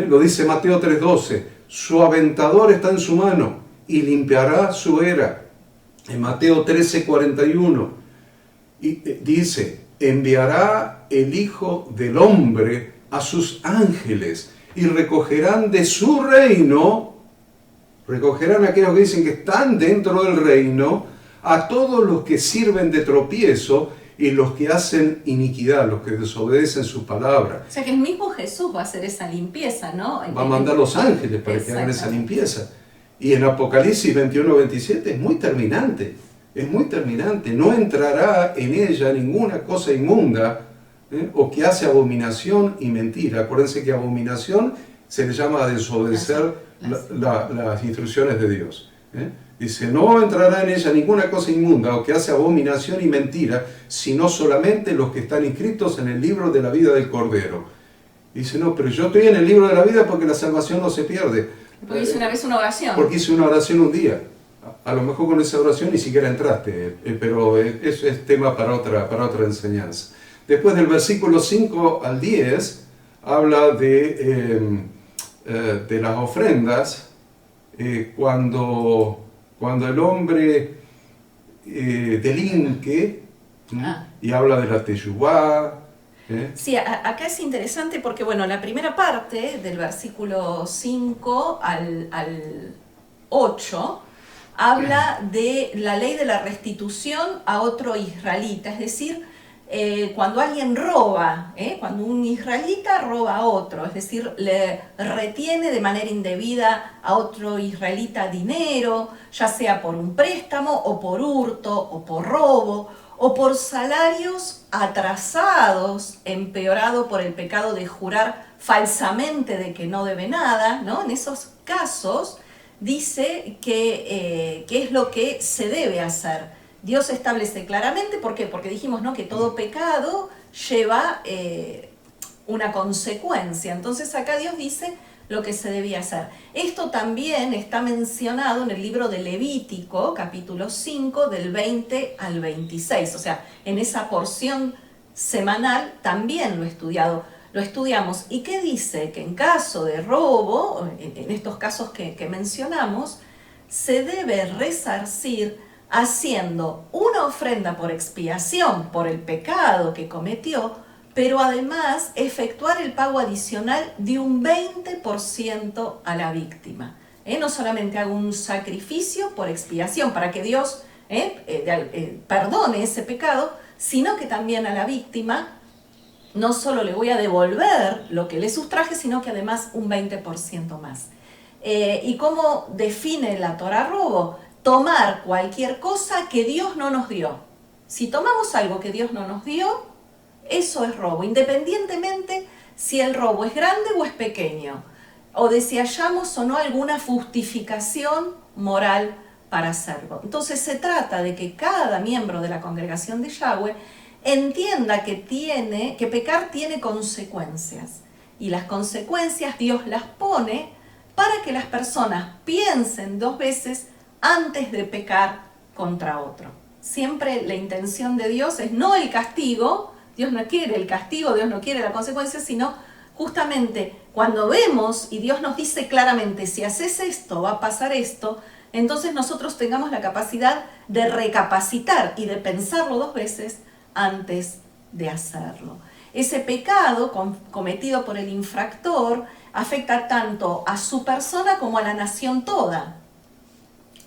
Lo dice Mateo 3:12, su aventador está en su mano y limpiará su era. En Mateo 13:41 dice, enviará el Hijo del Hombre a sus ángeles y recogerán de su reino, recogerán a aquellos que dicen que están dentro del reino, a todos los que sirven de tropiezo y los que hacen iniquidad, los que desobedecen su palabra. O sea que el mismo Jesús va a hacer esa limpieza, ¿no? Va a mandar los ángeles para que hagan esa limpieza. Y en Apocalipsis 21-27 es muy terminante. Es muy terminante. No entrará en ella ninguna cosa inmunda, o que hace abominación y mentira. Acuérdense que abominación se le llama a desobedecer las instrucciones de Dios. Dice, no entrará en ella ninguna cosa inmunda o que hace abominación y mentira, sino solamente los que están inscritos en el libro de la vida del Cordero. Dice, no, pero yo estoy en el libro de la vida porque la salvación no se pierde. Porque hice una vez una oración. Porque hice una oración un día. A lo mejor con esa oración ni siquiera entraste, pero eso es tema para otra enseñanza. Después del versículo 5 al 10, habla de las ofrendas, cuando el hombre delinque, y habla de la teyubá. Sí, acá es interesante porque, bueno, la primera parte del versículo 5 al 8 habla de la ley de la restitución a otro israelita, es decir, cuando alguien roba, cuando un israelita roba a otro, es decir, le retiene de manera indebida a otro israelita dinero, ya sea por un préstamo o por hurto o por robo o por salarios atrasados, empeorado por el pecado de jurar falsamente de que no debe nada, ¿no? En esos casos dice que es lo que se debe hacer. Dios establece claramente, ¿por qué? Porque dijimos, ¿no?, que todo pecado lleva una consecuencia. Entonces acá Dios dice lo que se debía hacer. Esto también está mencionado en el libro de Levítico, capítulo 5, del 20 al 26. O sea, en esa porción semanal también lo estudiamos. ¿Y qué dice? Que en caso de robo, en estos casos que mencionamos, se debe resarcir haciendo una ofrenda por expiación por el pecado que cometió, pero además efectuar el pago adicional de un 20% a la víctima. No solamente hago un sacrificio por expiación para que Dios perdone ese pecado, sino que también a la víctima no solo le voy a devolver lo que le sustraje, sino que además un 20% más. ¿Y cómo define la Torá robo? Tomar cualquier cosa que Dios no nos dio. Si tomamos algo que Dios no nos dio, eso es robo, independientemente si el robo es grande o es pequeño, o de si hallamos o no alguna justificación moral para hacerlo. Entonces se trata de que cada miembro de la congregación de Yahweh entienda que pecar tiene consecuencias, y las consecuencias Dios las pone para que las personas piensen dos veces antes de pecar contra otro. Siempre la intención de Dios es no el castigo. Dios no quiere el castigo, Dios no quiere la consecuencia, sino justamente cuando vemos y Dios nos dice claramente, si haces esto, va a pasar esto, entonces nosotros tengamos la capacidad de recapacitar y de pensarlo dos veces antes de hacerlo. Ese pecado cometido por el infractor afecta tanto a su persona como a la nación toda.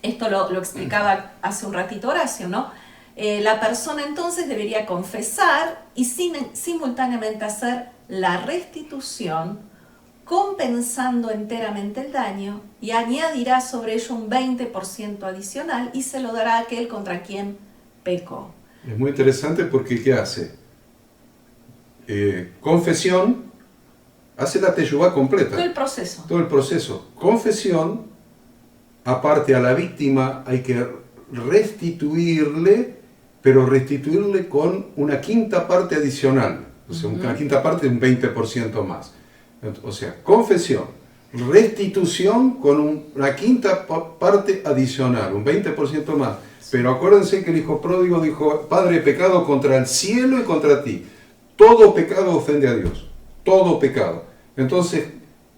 Esto lo explicaba hace un ratito Horacio, ¿no? La persona entonces debería confesar y simultáneamente hacer la restitución, compensando enteramente el daño, y añadirá sobre ello un 20% adicional y se lo dará a aquel contra quien pecó. Es muy interesante porque ¿qué hace? Confesión, hace la teyubá completa. Todo el proceso. Todo el proceso. Confesión, aparte a la víctima hay que restituirle, pero restituirle con una quinta parte adicional, o sea, una quinta parte de un 20% más. O sea, confesión, restitución con una quinta parte adicional, un 20% más. Pero acuérdense que el hijo pródigo dijo, Padre, he pecado contra el cielo y contra ti. Todo pecado ofende a Dios, todo pecado. Entonces,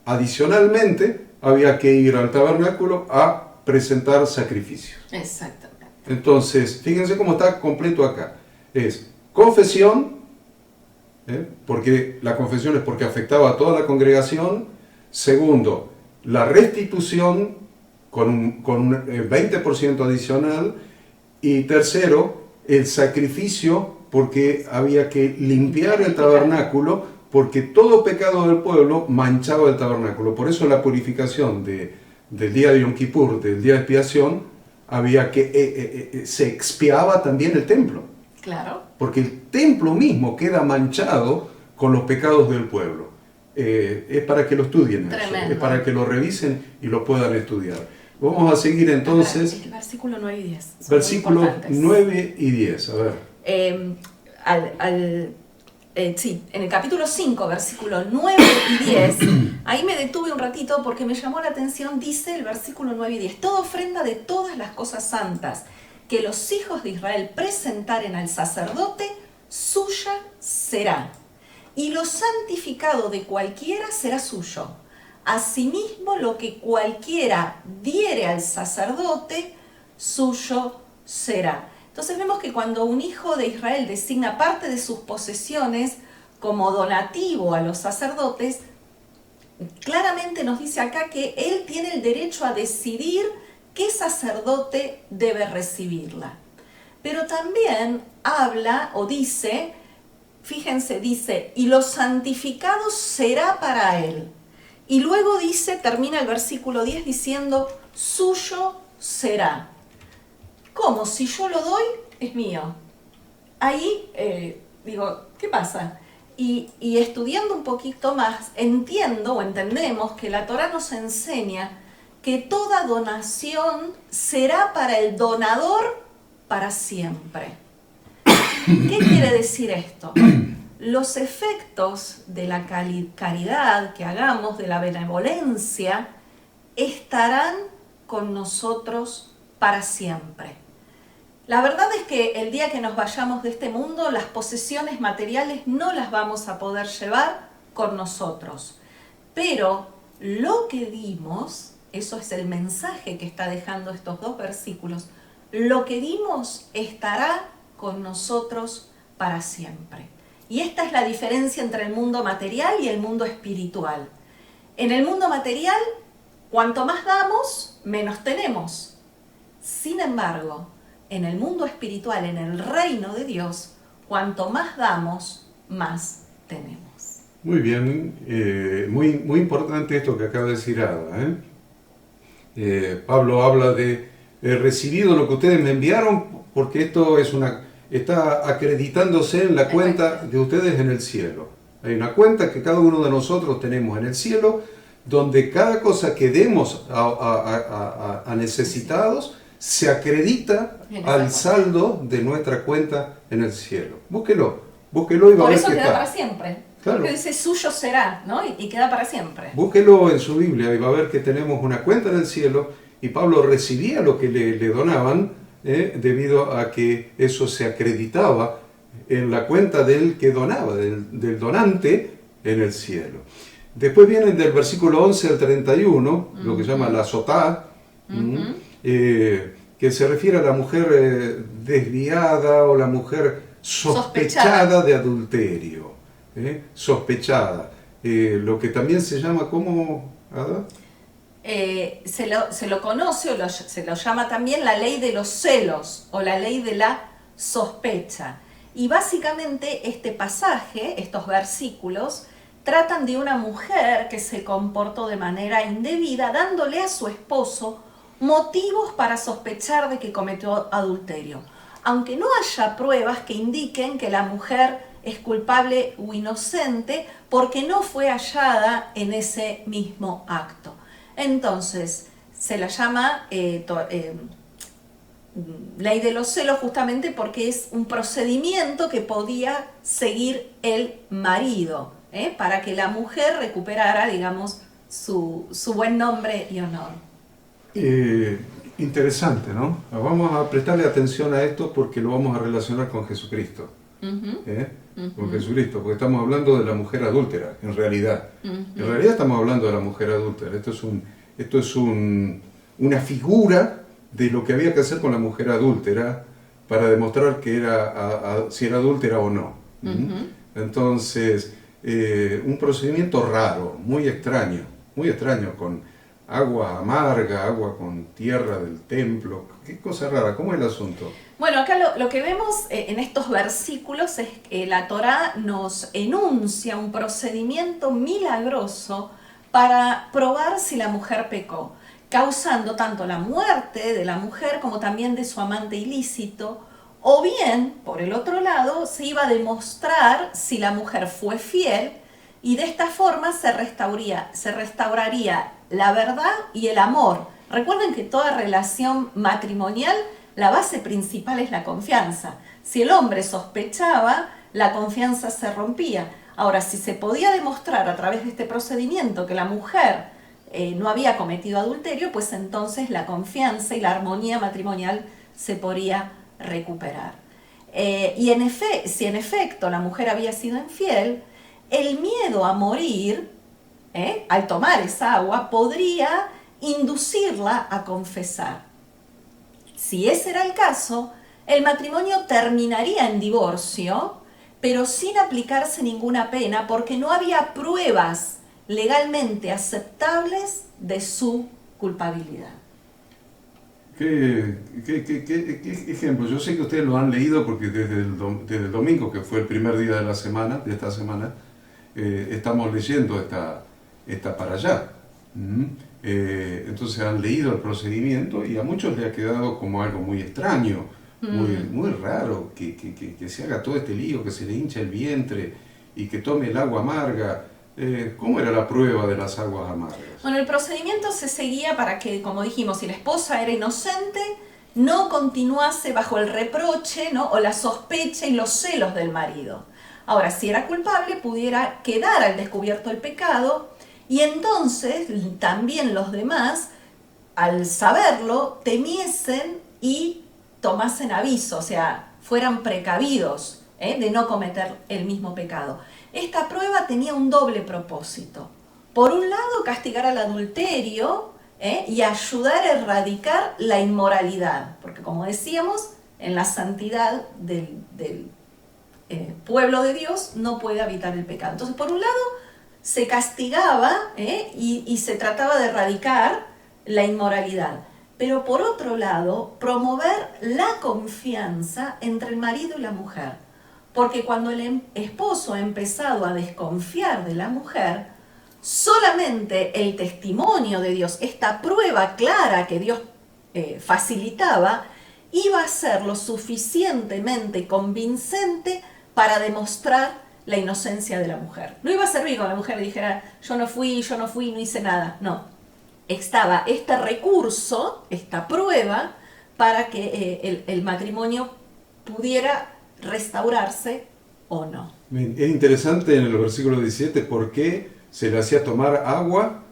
adicionalmente, había que ir al tabernáculo a presentar sacrificios. Exactamente. Entonces, fíjense cómo está completo acá. Es confesión, porque la confesión es porque afectaba a toda la congregación. Segundo, la restitución con un 20% adicional. Y tercero, el sacrificio porque había que limpiar el tabernáculo, porque todo pecado del pueblo manchaba el tabernáculo. Por eso la purificación del día de Yom Kippur, del día de expiación, había que se expiaba también el templo. Claro. Porque el templo mismo queda manchado con los pecados del pueblo. Es para que lo estudien, eso, es para que lo revisen y lo puedan estudiar. Vamos a seguir entonces. El versículo 9 y 10. Versículos 9 y 10, a ver. Sí, en el capítulo 5, versículos 9 y 10, ahí me detuve un ratito porque me llamó la atención, dice el versículo 9 y 10, toda ofrenda de todas las cosas santas que los hijos de Israel presentaren al sacerdote, suya será. Y lo santificado de cualquiera será suyo. Asimismo, lo que cualquiera diere al sacerdote, suyo será. Entonces vemos que cuando un hijo de Israel designa parte de sus posesiones como donativo a los sacerdotes, claramente nos dice acá que él tiene el derecho a decidir qué sacerdote debe recibirla. Pero también habla o dice, fíjense, dice, y lo santificado será para él. Y luego dice, termina el versículo 10 diciendo, suyo será. ¿Cómo? Si yo lo doy, es mío. Ahí digo, ¿qué pasa? Y estudiando un poquito más, entiendo o entendemos que la Torá nos enseña que toda donación será para el donador para siempre. ¿Qué quiere decir esto? Los efectos de la caridad que hagamos, de la benevolencia, estarán con nosotros para siempre. La verdad es que el día que nos vayamos de este mundo, las posesiones materiales no las vamos a poder llevar con nosotros. Pero lo que dimos, eso es el mensaje que está dejando estos dos versículos, lo que dimos estará con nosotros para siempre. Y esta es la diferencia entre el mundo material y el mundo espiritual. En el mundo material, cuanto más damos, menos tenemos. Sin embargo, en el mundo espiritual, en el reino de Dios, cuanto más damos, más tenemos. Muy bien, muy importante esto que acaba de decir Ada. Pablo habla de he recibido lo que ustedes me enviaron, porque esto está acreditándose en la cuenta de ustedes en el cielo. Hay una cuenta que cada uno de nosotros tenemos en el cielo, donde cada cosa que demos a necesitados se acredita al saldo de nuestra cuenta en el cielo. Búsquelo y va a ver que está. Por eso queda para siempre. Claro. Porque dice suyo será, ¿no? Y queda para siempre. Búsquelo en su Biblia y va a ver que tenemos una cuenta en el cielo y Pablo recibía lo que le donaban debido a que eso se acreditaba en la cuenta del que donaba, del donante en el cielo. Después vienen del versículo 11 al 31, lo que se llama la sotá, que se refiere a la mujer desviada o la mujer sospechada de adulterio. Sospechada. Lo que también se llama, ¿cómo, Ada? Se lo conoce o se lo llama también la ley de los celos o la ley de la sospecha. Y básicamente este pasaje, estos versículos, tratan de una mujer que se comportó de manera indebida, dándole a su esposo motivos para sospechar de que cometió adulterio, aunque no haya pruebas que indiquen que la mujer es culpable o inocente porque no fue hallada en ese mismo acto. Entonces, se la llama ley de los celos justamente porque es un procedimiento que podía seguir el marido, para que la mujer recuperara, digamos, su buen nombre y honor. Interesante, ¿no? Vamos a prestarle atención a esto porque lo vamos a relacionar con Jesucristo. Con Jesucristo, porque estamos hablando de la mujer adúltera, en realidad. En realidad estamos hablando de la mujer adúltera. Esto es una figura de lo que había que hacer con la mujer adúltera para demostrar que si era adúltera o no. Entonces, un procedimiento raro, muy extraño agua amarga, agua con tierra del templo. Qué cosa rara, ¿cómo es el asunto? Bueno, acá lo que vemos en estos versículos es que la Torá nos enuncia un procedimiento milagroso para probar si la mujer pecó, causando tanto la muerte de la mujer como también de su amante ilícito, o bien, por el otro lado, se iba a demostrar si la mujer fue fiel y de esta forma se restauraría la verdad y el amor. Recuerden que toda relación matrimonial, la base principal es la confianza. Si el hombre sospechaba, la confianza se rompía. Ahora, si se podía demostrar a través de este procedimiento que la mujer no había cometido adulterio, pues entonces la confianza y la armonía matrimonial se podría recuperar. Si en efecto la mujer había sido infiel, el miedo a morir, al tomar esa agua, podría inducirla a confesar. Si ese era el caso, el matrimonio terminaría en divorcio, pero sin aplicarse ninguna pena, porque no había pruebas legalmente aceptables de su culpabilidad. ¿Qué ejemplo? Yo sé que ustedes lo han leído porque desde el domingo, que fue el primer día de la semana, de esta semana, estamos leyendo esta para allá. Entonces han leído el procedimiento y a muchos les ha quedado como algo muy extraño, muy raro, que se haga todo este lío, que se le hincha el vientre y que tome el agua amarga. ¿Cómo era la prueba de las aguas amargas? Bueno, el procedimiento se seguía para que, como dijimos, si la esposa era inocente, no continuase bajo el reproche, ¿no?, o la sospecha y los celos del marido. Ahora, si era culpable, pudiera quedar al descubierto el pecado y entonces también los demás, al saberlo, temiesen y tomasen aviso, o sea, fueran precavidos de no cometer el mismo pecado. Esta prueba tenía un doble propósito. Por un lado, castigar al adulterio y ayudar a erradicar la inmoralidad, porque como decíamos, en la santidad del pueblo de Dios no puede habitar el pecado. Entonces, por un lado, se castigaba y se trataba de erradicar la inmoralidad. Pero por otro lado, promover la confianza entre el marido y la mujer. Porque cuando el esposo ha empezado a desconfiar de la mujer, solamente el testimonio de Dios, esta prueba clara que Dios facilitaba, iba a ser lo suficientemente convincente para demostrar la inocencia de la mujer. No iba a servir cuando la mujer le dijera, yo no fui, no hice nada. No, estaba este recurso, esta prueba, para que el matrimonio pudiera restaurarse o no. Es interesante en el versículo 17 por qué se le hacía tomar agua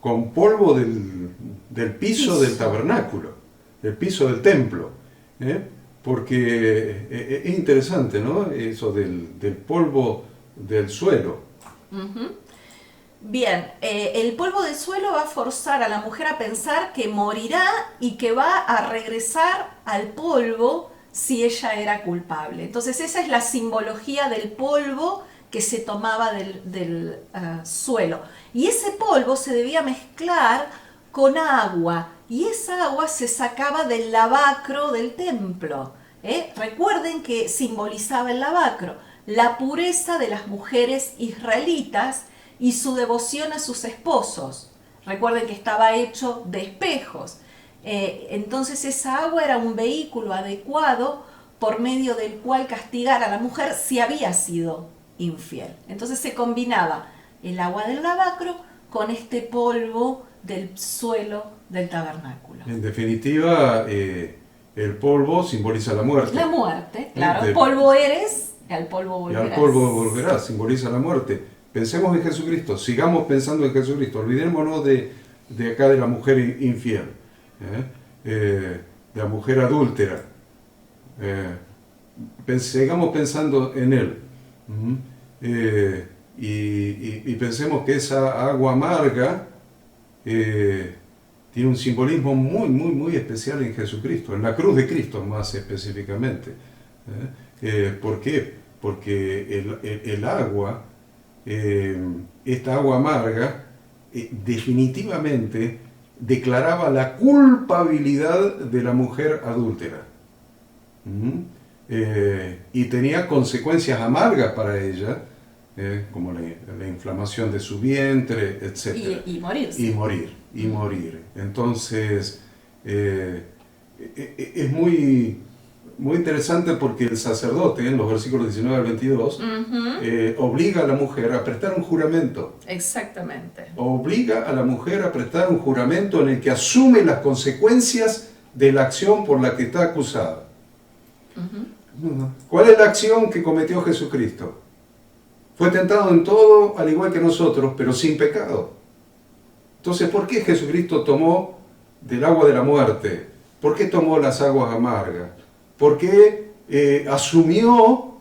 con polvo del piso del tabernáculo, del piso del templo. Porque es interesante, ¿no?, eso del polvo del suelo. Bien, el polvo del suelo va a forzar a la mujer a pensar que morirá y que va a regresar al polvo si ella era culpable. Entonces esa es la simbología del polvo que se tomaba del suelo. Y ese polvo se debía mezclar con agua, y esa agua se sacaba del lavacro del templo. Recuerden que simbolizaba el lavacro la pureza de las mujeres israelitas y su devoción a sus esposos. Recuerden que estaba hecho de espejos. Entonces esa agua era un vehículo adecuado por medio del cual castigar a la mujer si había sido infiel. Entonces se combinaba el agua del lavacro con este polvo del suelo del tabernáculo. En definitiva, el polvo simboliza la muerte. La muerte, claro. Polvo eres, y al polvo volverás. Y al polvo volverás, simboliza la muerte. Pensemos en Jesucristo, sigamos pensando en Jesucristo, olvidémonos de acá de la mujer infiel, de la mujer adúltera. Sigamos pensando en Él. Y pensemos que esa agua amarga tiene un simbolismo muy especial en Jesucristo, en la cruz de Cristo más específicamente. ¿Por qué? Porque el agua, esta agua amarga, definitivamente declaraba la culpabilidad de la mujer adúltera. Y tenía consecuencias amargas para ella, como la inflamación de su vientre, etc. Y morirse. Y morir. Entonces, es muy interesante porque el sacerdote, en los versículos 19 al 22, obliga a la mujer a prestar un juramento. Exactamente. Obliga a la mujer a prestar un juramento en el que asume las consecuencias de la acción por la que está acusada. ¿Cuál es la acción que cometió Jesucristo? Fue tentado en todo, al igual que nosotros, pero sin pecado. Entonces, ¿por qué Jesucristo tomó del agua de la muerte? ¿Por qué tomó las aguas amargas? ¿Por qué asumió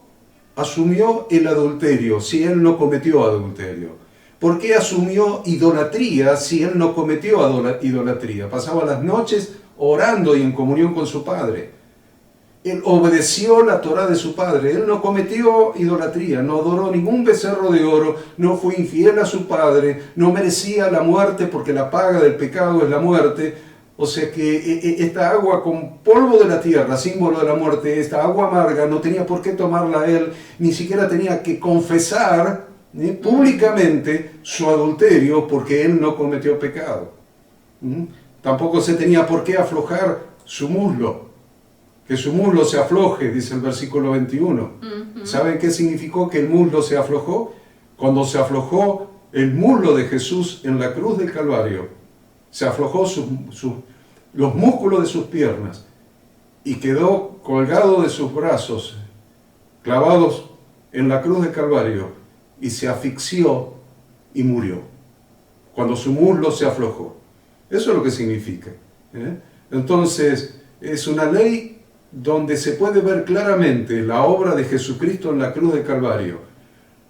el adulterio si él no cometió adulterio? ¿Por qué asumió idolatría si él no cometió idolatría? Pasaba las noches orando y en comunión con su Padre. Él obedeció la Torá de su padre, él no cometió idolatría, no adoró ningún becerro de oro, no fue infiel a su padre, no merecía la muerte porque la paga del pecado es la muerte. O sea que esta agua con polvo de la tierra, símbolo de la muerte, esta agua amarga, no tenía por qué tomarla él, ni siquiera tenía que confesar públicamente su adulterio porque él no cometió pecado. Tampoco se tenía por qué aflojar su muslo. Que su muslo se afloje, dice el versículo 21. ¿Saben qué significó que el muslo se aflojó? Cuando se aflojó el muslo de Jesús en la cruz del Calvario, se aflojó los músculos de sus piernas y quedó colgado de sus brazos, clavados en la cruz del Calvario, y se asfixió y murió. Cuando su muslo se aflojó. Eso es lo que significa. Entonces, es una ley donde se puede ver claramente la obra de Jesucristo en la cruz del Calvario.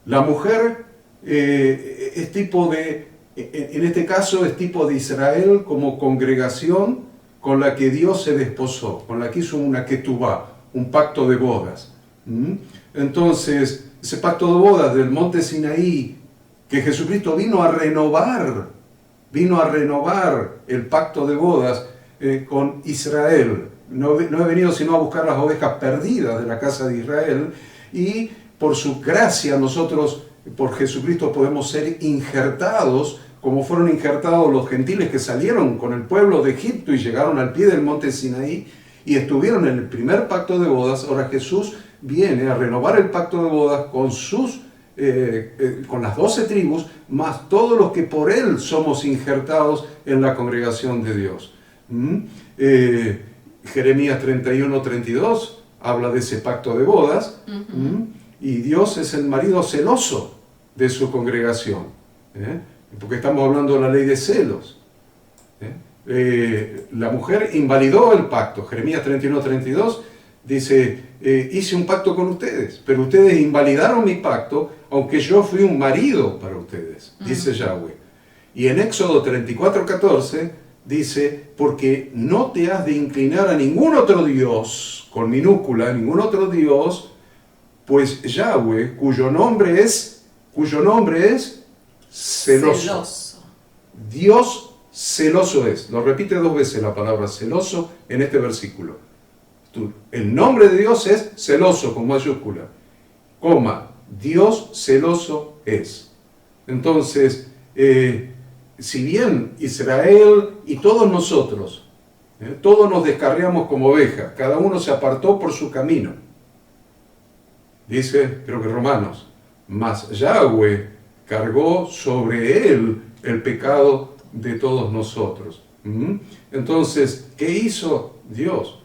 La mujer es tipo de, en este caso es tipo de Israel como congregación con la que Dios se desposó, con la que hizo una ketubá, un pacto de bodas. Entonces, ese pacto de bodas del monte Sinaí, que Jesucristo vino a renovar el pacto de bodas con Israel. No he venido sino a buscar las ovejas perdidas de la casa de Israel, y por su gracia nosotros, por Jesucristo, podemos ser injertados, como fueron injertados los gentiles que salieron con el pueblo de Egipto y llegaron al pie del monte Sinaí y estuvieron en el primer pacto de bodas. Ahora Jesús viene a renovar el pacto de bodas con las 12 tribus, más todos los que por él somos injertados en la congregación de Dios. Jeremías 31-32 habla de ese pacto de bodas, y Dios es el marido celoso de su congregación, porque estamos hablando de la ley de celos. La mujer invalidó el pacto. Jeremías 31-32 dice, hice un pacto con ustedes, pero ustedes invalidaron mi pacto, aunque yo fui un marido para ustedes, dice Yahweh. Y en Éxodo 34-14 dice, porque no te has de inclinar a ningún otro Dios, con minúscula, ningún otro Dios, pues Yahweh, cuyo nombre es celoso. Dios celoso es. Lo repite 2 veces la palabra celoso en este versículo. El nombre de Dios es celoso, con mayúscula, coma, Dios celoso es. Entonces, si bien Israel y todos nosotros, todos nos descarriamos como ovejas, cada uno se apartó por su camino. Dice, creo que Romanos, mas Yahweh cargó sobre él el pecado de todos nosotros. Entonces, ¿qué hizo Dios?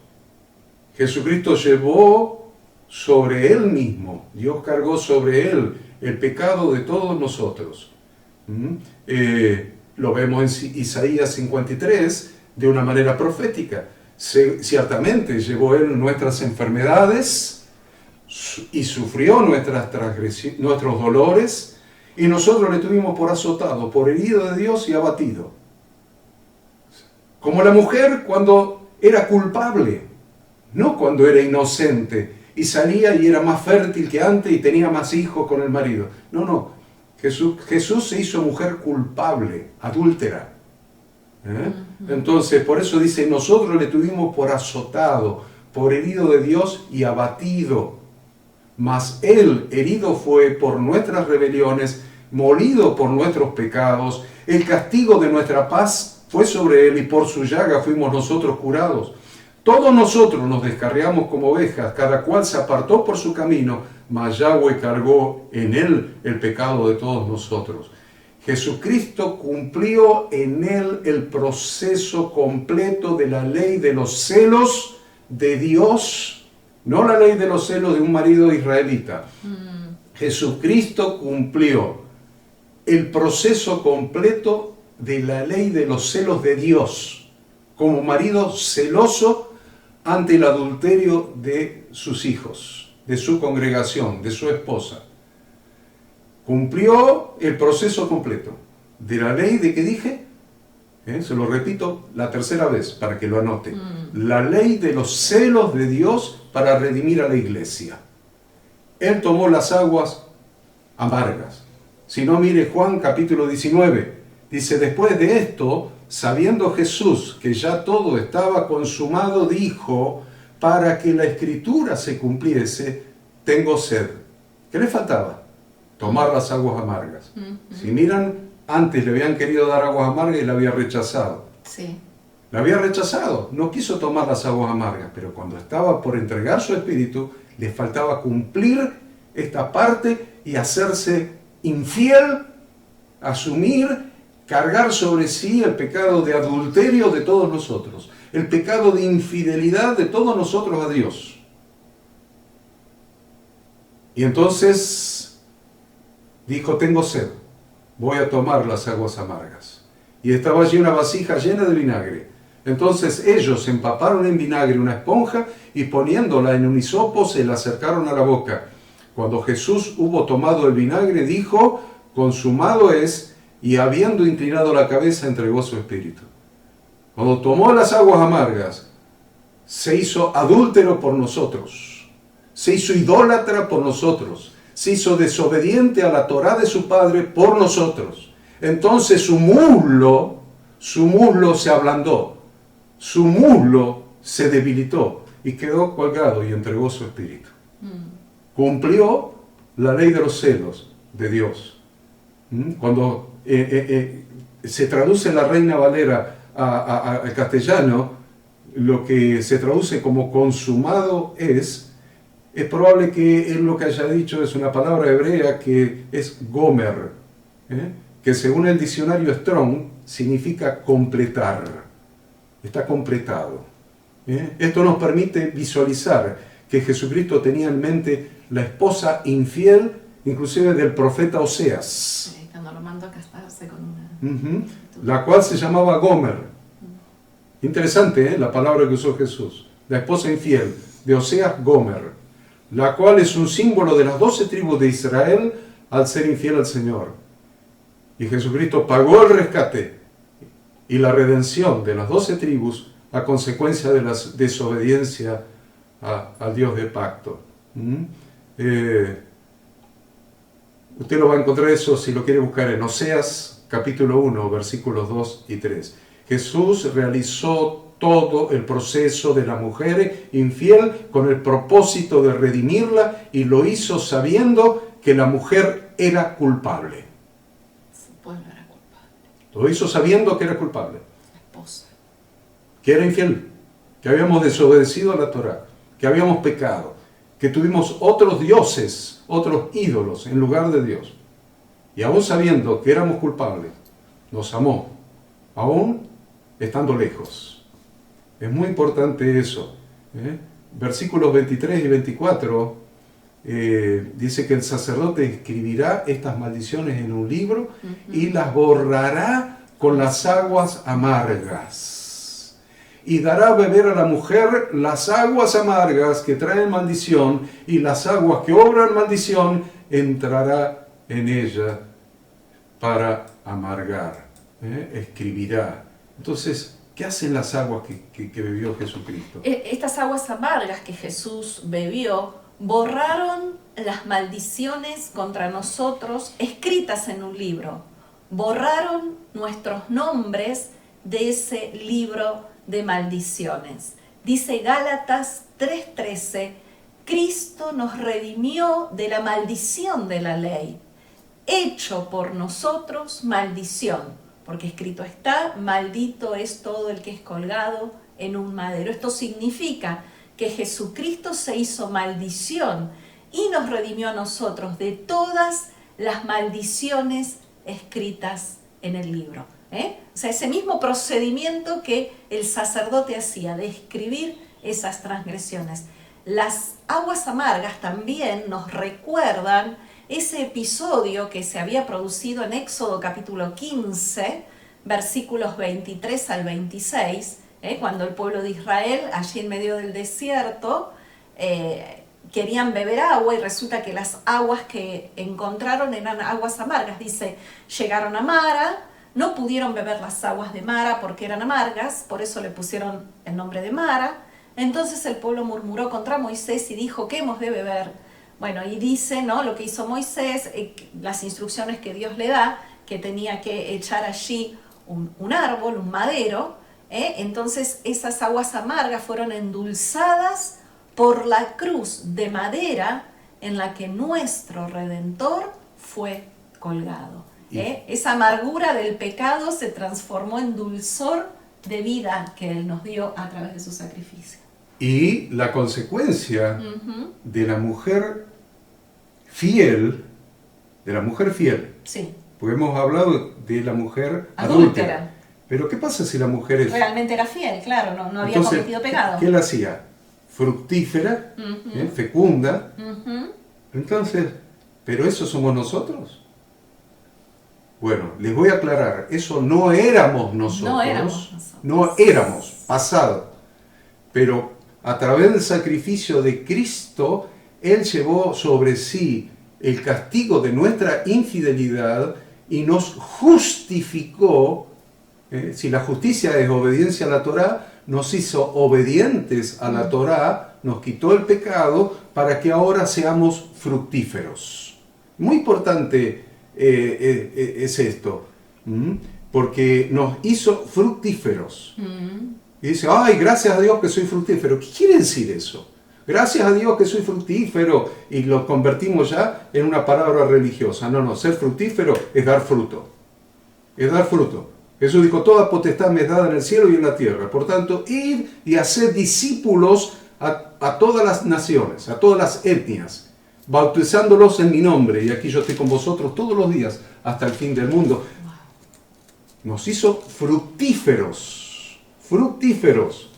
Jesucristo llevó sobre él mismo, Dios cargó sobre él el pecado de todos nosotros. Lo vemos en Isaías 53 de una manera profética. Ciertamente llevó él nuestras enfermedades y sufrió nuestras transgresiones, nuestros dolores, y nosotros le tuvimos por azotado, por herido de Dios y abatido. Como la mujer cuando era culpable, no cuando era inocente y salía y era más fértil que antes y tenía más hijos con el marido. No. Jesús se hizo mujer culpable, adúltera. Entonces, por eso dice, nosotros le tuvimos por azotado, por herido de Dios y abatido. Mas Él herido fue por nuestras rebeliones, molido por nuestros pecados. El castigo de nuestra paz fue sobre Él y por su llaga fuimos nosotros curados. Todos nosotros nos descarriamos como ovejas, cada cual se apartó por su camino, mas Yahweh cargó en Él el pecado de todos nosotros. Jesucristo cumplió en Él el proceso completo de la ley de los celos de Dios, no la ley de los celos de un marido israelita. Jesucristo cumplió el proceso completo de la ley de los celos de Dios, como marido celoso ante el adulterio de sus hijos, de su congregación, de su esposa. Cumplió el proceso completo de la ley de que dije, se lo repito la tercera vez para que lo anote, la ley de los celos de Dios para redimir a la iglesia. Él tomó las aguas amargas. Si no, mire Juan capítulo 19, dice, después de esto, sabiendo Jesús que ya todo estaba consumado, dijo, para que la escritura se cumpliese, tengo sed. ¿Qué le faltaba? Tomar las aguas amargas. Si miran, antes le habían querido dar aguas amargas y la había rechazado. Sí. La había rechazado, no quiso tomar las aguas amargas, pero cuando estaba por entregar su espíritu, le faltaba cumplir esta parte y hacerse infiel, asumir, cargar sobre sí el pecado de adulterio de todos nosotros, el pecado de infidelidad de todos nosotros a Dios. Y entonces dijo, tengo sed, voy a tomar las aguas amargas. Y estaba allí una vasija llena de vinagre. Entonces ellos empaparon en vinagre una esponja y poniéndola en un hisopo se la acercaron a la boca. Cuando Jesús hubo tomado el vinagre, dijo, consumado es, y habiendo inclinado la cabeza, entregó su espíritu. Cuando tomó las aguas amargas, se hizo adúltero por nosotros, se hizo idólatra por nosotros, se hizo desobediente a la Torá de su padre por nosotros. Entonces su muslo se ablandó, su muslo se debilitó y quedó colgado y entregó su espíritu. Cumplió la ley de los celos de Dios. Cuando se traduce la Reina Valera al castellano, lo que se traduce como consumado es probable que él lo que haya dicho es una palabra hebrea que es gomer, que según el diccionario Strong significa completar, está completado. Esto nos permite visualizar que Jesucristo tenía en mente la esposa infiel, inclusive del profeta Oseas. Sí, cuando lo mandó a casarse con una... La cual se llamaba Gomer. Interesante, la palabra que usó Jesús. La esposa infiel de Oseas, Gomer, la cual es un símbolo de las 12 tribus de Israel al ser infiel al Señor. Y Jesucristo pagó el rescate y la redención de las 12 tribus a consecuencia de la desobediencia al Dios de pacto. Usted lo va a encontrar eso si lo quiere buscar en Oseas capítulo 1, versículos 2 y 3. Jesús realizó todo el proceso de la mujer infiel con el propósito de redimirla y lo hizo sabiendo que la mujer era culpable. Su pueblo era culpable. Lo hizo sabiendo que era culpable. La esposa. Que era infiel, que habíamos desobedecido a la Torá, que habíamos pecado, que tuvimos otros dioses, otros ídolos en lugar de Dios. Y aún sabiendo que éramos culpables, nos amó, aún estando lejos. Es muy importante eso. Versículos 23 y 24 dice que el sacerdote escribirá estas maldiciones en un libro y las borrará con las aguas amargas. Y dará a beber a la mujer las aguas amargas que traen maldición, y las aguas que obran maldición entrará en ella para amargar. Escribirá. Entonces, ¿qué hacen las aguas que bebió Jesucristo? Estas aguas amargas que Jesús bebió borraron las maldiciones contra nosotros escritas en un libro. Borraron nuestros nombres de ese libro de maldiciones. Dice Gálatas 3:13, Cristo nos redimió de la maldición de la ley, hecho por nosotros maldición, porque escrito está, maldito es todo el que es colgado en un madero. Esto significa que Jesucristo se hizo maldición y nos redimió a nosotros de todas las maldiciones escritas en el libro. O sea, ese mismo procedimiento que el sacerdote hacía de escribir esas transgresiones. Las aguas amargas también nos recuerdan ese episodio que se había producido en Éxodo capítulo 15, versículos 23 al 26, cuando el pueblo de Israel, allí en medio del desierto, querían beber agua y resulta que las aguas que encontraron eran aguas amargas. Dice, llegaron a Mara, no pudieron beber las aguas de Mara porque eran amargas, por eso le pusieron el nombre de Mara. Entonces el pueblo murmuró contra Moisés y dijo, ¿qué hemos de beber? Bueno, y dice, ¿no?, lo que hizo Moisés, las instrucciones que Dios le da, que tenía que echar allí un árbol, un madero. Entonces esas aguas amargas fueron endulzadas por la cruz de madera en la que nuestro Redentor fue colgado. Esa amargura del pecado se transformó en dulzor de vida que Él nos dio a través de su sacrificio. Y la consecuencia de la mujer fiel, Sí. porque hemos hablado de la mujer adúltera. Pero ¿qué pasa si la mujer es... Realmente era fiel, claro, no había Entonces, cometido pecado. ¿qué la hacía? Fructífera, fecunda. Entonces, ¿pero eso somos nosotros? Bueno, les voy a aclarar, eso no éramos nosotros. No éramos, pasado. Pero a través del sacrificio de Cristo, Él llevó sobre sí el castigo de nuestra infidelidad y nos justificó. Si la justicia es obediencia a la Torá, nos hizo obedientes a la Torá, nos quitó el pecado para que ahora seamos fructíferos. Muy importante es esto, porque nos hizo fructíferos. Y dice, ay, gracias a Dios que soy fructífero. ¿Qué quiere decir eso? Gracias a Dios que soy fructífero, y lo convertimos ya en una palabra religiosa. No, ser fructífero es dar fruto. Es dar fruto. Jesús dijo, toda potestad me es dada en el cielo y en la tierra. Por tanto, id y haced discípulos a todas las naciones, a todas las etnias, bautizándolos en mi nombre. Y aquí yo estoy con vosotros todos los días hasta el fin del mundo. Nos hizo fructíferos. Fructíferos.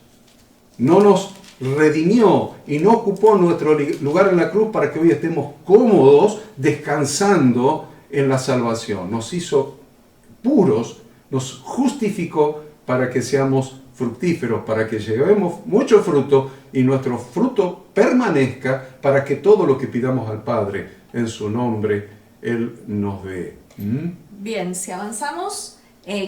No nos redimió y no ocupó nuestro lugar en la cruz para que hoy estemos cómodos descansando en la salvación. Nos hizo puros, nos justificó para que seamos fructíferos, para que llevemos mucho fruto y nuestro fruto permanezca, para que todo lo que pidamos al Padre en su nombre, Él nos dé. Bien, si avanzamos,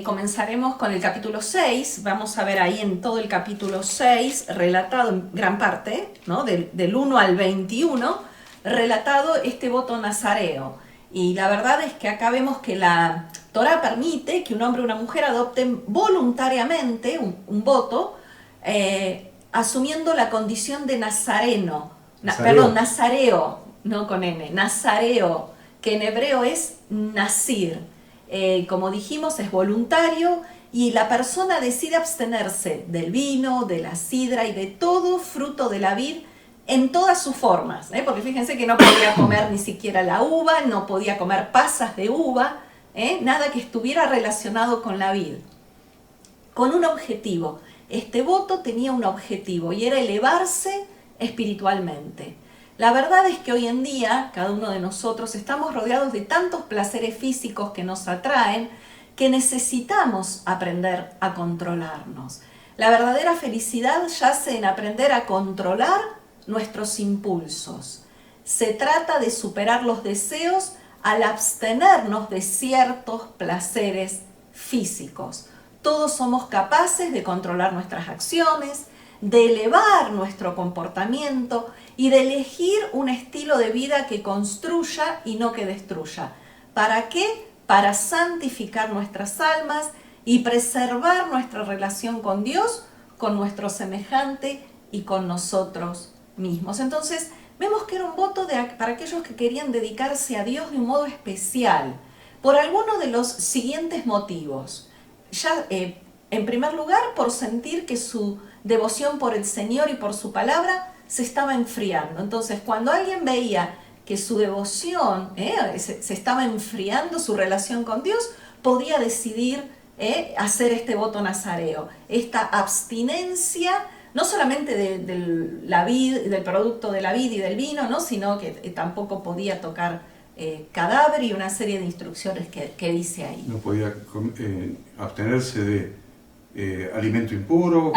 comenzaremos con el capítulo 6. Vamos a ver ahí en todo el capítulo 6, relatado en gran parte, ¿no?, del 1 al 21, relatado este voto nazareo. Y la verdad es que acá vemos que la Torá permite que un hombre o una mujer adopten voluntariamente un voto, asumiendo la condición de nazareno, nazareo, no con N, nazareo, que en hebreo es nazir. Como dijimos, es voluntario y la persona decide abstenerse del vino, de la sidra y de todo fruto de la vid en todas sus formas, porque fíjense que no podía comer ni siquiera la uva, no podía comer pasas de uva, nada que estuviera relacionado con la vid, con un objetivo. Este voto tenía un objetivo y era elevarse espiritualmente. La verdad es que hoy en día, cada uno de nosotros estamos rodeados de tantos placeres físicos que nos atraen, que necesitamos aprender a controlarnos. La verdadera felicidad yace en aprender a controlar nuestros impulsos. Se trata de superar los deseos al abstenernos de ciertos placeres físicos. Todos somos capaces de controlar nuestras acciones, de elevar nuestro comportamiento y de elegir un estilo de vida que construya y no que destruya. ¿Para qué? Para santificar nuestras almas y preservar nuestra relación con Dios, con nuestro semejante y con nosotros mismos. Entonces, vemos que era un voto para aquellos que querían dedicarse a Dios de un modo especial, por alguno de los siguientes motivos. Ya, en primer lugar, por sentir que su devoción por el Señor y por su palabra se estaba enfriando. Entonces, cuando alguien veía que su devoción se estaba enfriando, su relación con Dios, podía decidir hacer este voto nazareo, esta abstinencia, no solamente del producto de la vid y del vino, ¿no? Sino que tampoco podía tocar cadáver y una serie de instrucciones que dice ahí. No podía abstenerse de alimento impuro,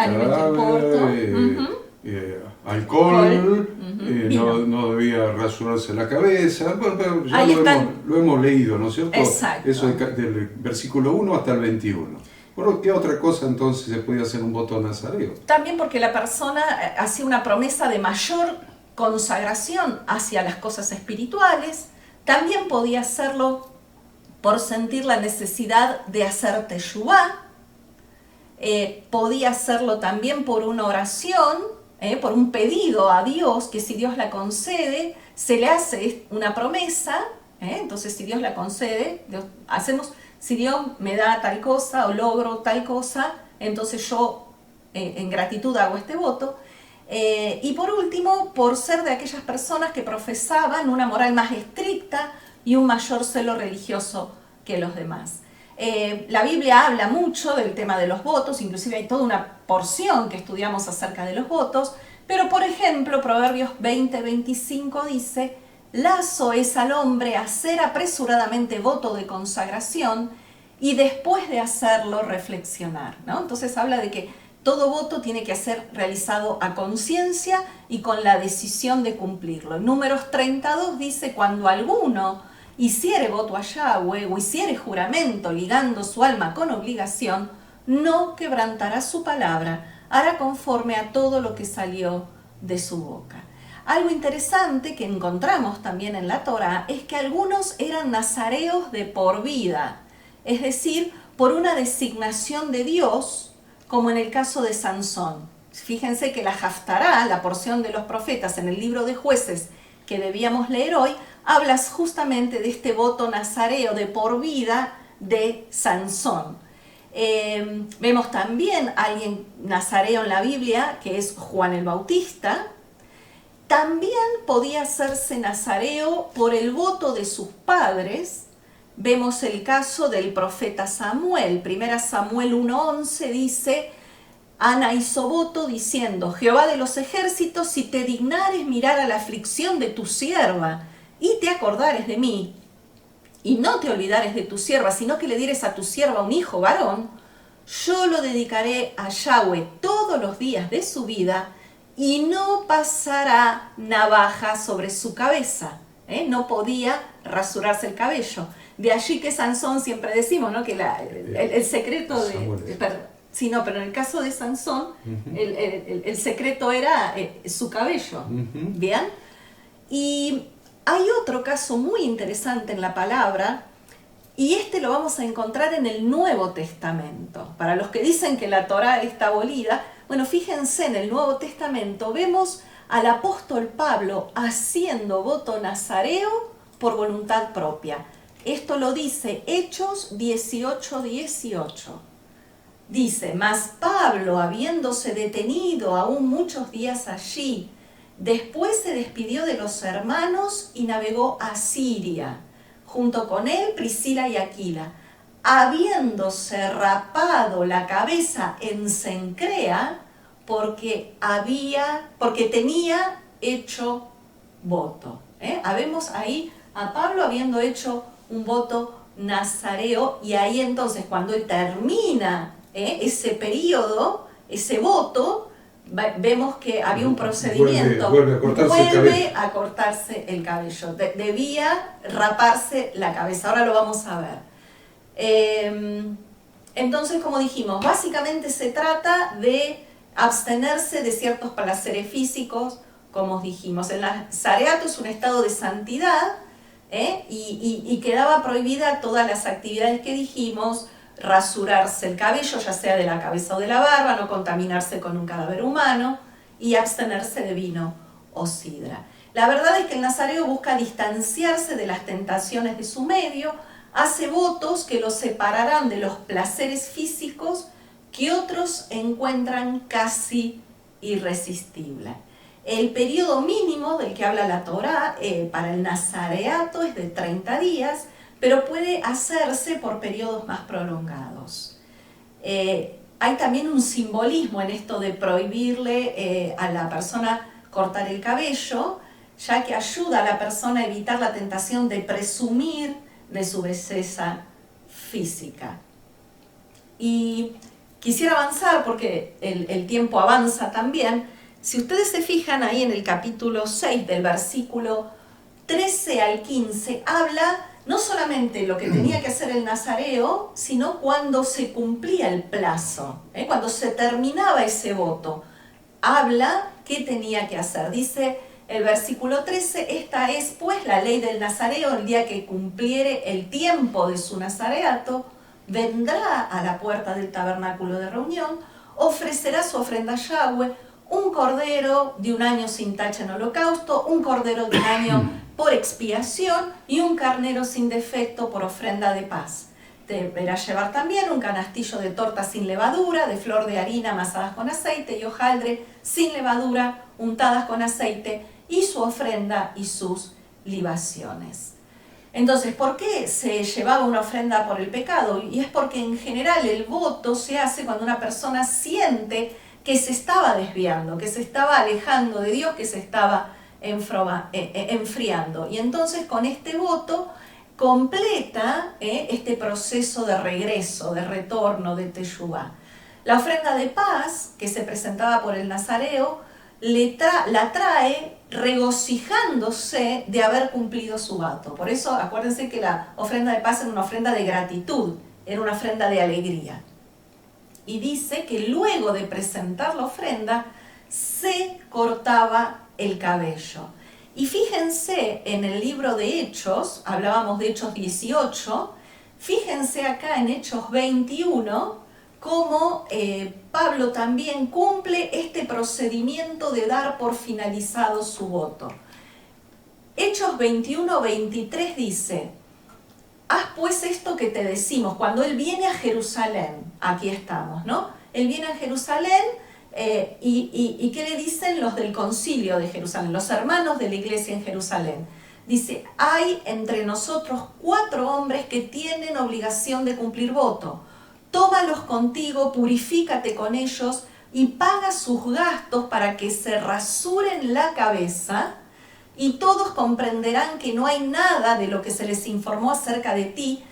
alcohol, no debía rasurarse la cabeza. Bueno, pero ya lo hemos leído, ¿no es cierto? Exacto. Eso del versículo 1 hasta el 21. Bueno, ¿qué otra cosa entonces se podía hacer un voto nazareo? También porque la persona hacía una promesa de mayor consagración hacia las cosas espirituales. También podía hacerlo por sentir la necesidad de hacer teshuvá. Podía hacerlo también por una oración, por un pedido a Dios, que si Dios la concede, se le hace una promesa. Entonces, si Dios la concede, si Dios me da tal cosa o logro tal cosa, entonces yo en gratitud hago este voto. Y por último, por ser de aquellas personas que profesaban una moral más estricta y un mayor celo religioso que los demás. La Biblia habla mucho del tema de los votos, inclusive hay toda una porción que estudiamos acerca de los votos, pero por ejemplo, Proverbios 20:25 dice: lazo es al hombre hacer apresuradamente voto de consagración y después de hacerlo reflexionar, ¿no? Entonces habla de que todo voto tiene que ser realizado a conciencia y con la decisión de cumplirlo. En Números 32 dice: cuando alguno hiciere voto a Yahweh o hiciere juramento ligando su alma con obligación, no quebrantará su palabra, hará conforme a todo lo que salió de su boca. Algo interesante que encontramos también en la Torá es que algunos eran nazareos de por vida, es decir, por una designación de Dios, como en el caso de Sansón. Fíjense que la Haftará, la porción de los profetas en el libro de Jueces que debíamos leer hoy, hablas justamente de este voto nazareo de por vida de Sansón. Vemos también a alguien nazareo en la Biblia, que es Juan el Bautista. También podía hacerse nazareo por el voto de sus padres. Vemos el caso del profeta Samuel. 1 Samuel 1:11 dice: Ana hizo voto diciendo: Jehová de los ejércitos, si te dignares mirar a la aflicción de tu sierva y te acordares de mí, y no te olvidares de tu sierva, sino que le dieres a tu sierva un hijo varón, yo lo dedicaré a Yahweh todos los días de su vida, y no pasará navaja sobre su cabeza. No podía rasurarse el cabello. De allí que Sansón, siempre decimos, ¿no?, que el secreto pero en el caso de Sansón, el secreto era su cabello. ¿Bien? Y hay otro caso muy interesante en la palabra, y este lo vamos a encontrar en el Nuevo Testamento. Para los que dicen que la Torá está abolida, bueno, fíjense, en el Nuevo Testamento vemos al apóstol Pablo haciendo voto nazareo por voluntad propia. Esto lo dice Hechos 18:18. Dice: mas Pablo, habiéndose detenido aún muchos días allí, después se despidió de los hermanos y navegó a Siria, junto con él Priscila y Aquila, habiéndose rapado la cabeza en Cencrea, porque tenía hecho voto. Habemos ahí a Pablo habiendo hecho un voto nazareo, y ahí entonces cuando él termina ese periodo, ese voto, vemos que había un procedimiento. Vuelve a cortarse el cabello. Debía raparse la cabeza. Ahora lo vamos a ver. Entonces, como dijimos, básicamente se trata de abstenerse de ciertos placeres físicos, como dijimos. El nazareato es un estado de santidad, y quedaba prohibida todas las actividades que dijimos: rasurarse el cabello, ya sea de la cabeza o de la barba, no contaminarse con un cadáver humano y abstenerse de vino o sidra. La verdad es que el nazareo busca distanciarse de las tentaciones de su medio, hace votos que lo separarán de los placeres físicos que otros encuentran casi irresistibles. El periodo mínimo del que habla la Torá para el nazareato es de 30 días, pero puede hacerse por periodos más prolongados. Hay también un simbolismo en esto de prohibirle a la persona cortar el cabello, ya que ayuda a la persona a evitar la tentación de presumir de su belleza física. Y quisiera avanzar, porque el tiempo avanza también. Si ustedes se fijan ahí en el capítulo 6, del versículo 13 al 15, habla no solamente lo que tenía que hacer el nazareo, sino cuando se cumplía el plazo, cuando se terminaba ese voto. Habla qué tenía que hacer. Dice el versículo 13, esta es pues la ley del nazareo, el día que cumpliere el tiempo de su nazareato, vendrá a la puerta del tabernáculo de reunión, ofrecerá su ofrenda a Yahweh, un cordero de 1 año sin tacha en holocausto, un cordero de 1 año por expiación y un carnero sin defecto por ofrenda de paz. Deberá llevar también un canastillo de tortas sin levadura, de flor de harina amasadas con aceite y hojaldre sin levadura, untadas con aceite, y su ofrenda y sus libaciones. Entonces, ¿por qué se llevaba una ofrenda por el pecado? Y es porque en general el voto se hace cuando una persona siente que se estaba desviando, que se estaba alejando de Dios, que se estaba enfriando. Y entonces con este voto completa este proceso de regreso, de retorno, de teshuvá. La ofrenda de paz que se presentaba por el nazareo la trae regocijándose de haber cumplido su voto. Por eso acuérdense que la ofrenda de paz era una ofrenda de gratitud, era una ofrenda de alegría. Y dice que luego de presentar la ofrenda se cortaba el cabello. Y fíjense en el libro de Hechos, hablábamos de Hechos 18, fíjense acá en Hechos 21, cómo Pablo también cumple este procedimiento de dar por finalizado su voto. Hechos 21, 23 dice, haz pues esto que te decimos, cuando él viene a Jerusalén, aquí estamos, ¿no? Él viene a Jerusalén y ¿qué le dicen los del concilio de Jerusalén? Los hermanos de la iglesia en Jerusalén. Dice, hay entre nosotros 4 hombres que tienen obligación de cumplir voto. Tómalos contigo, purifícate con ellos y paga sus gastos para que se rasuren la cabeza y todos comprenderán que no hay nada de lo que se les informó acerca de ti.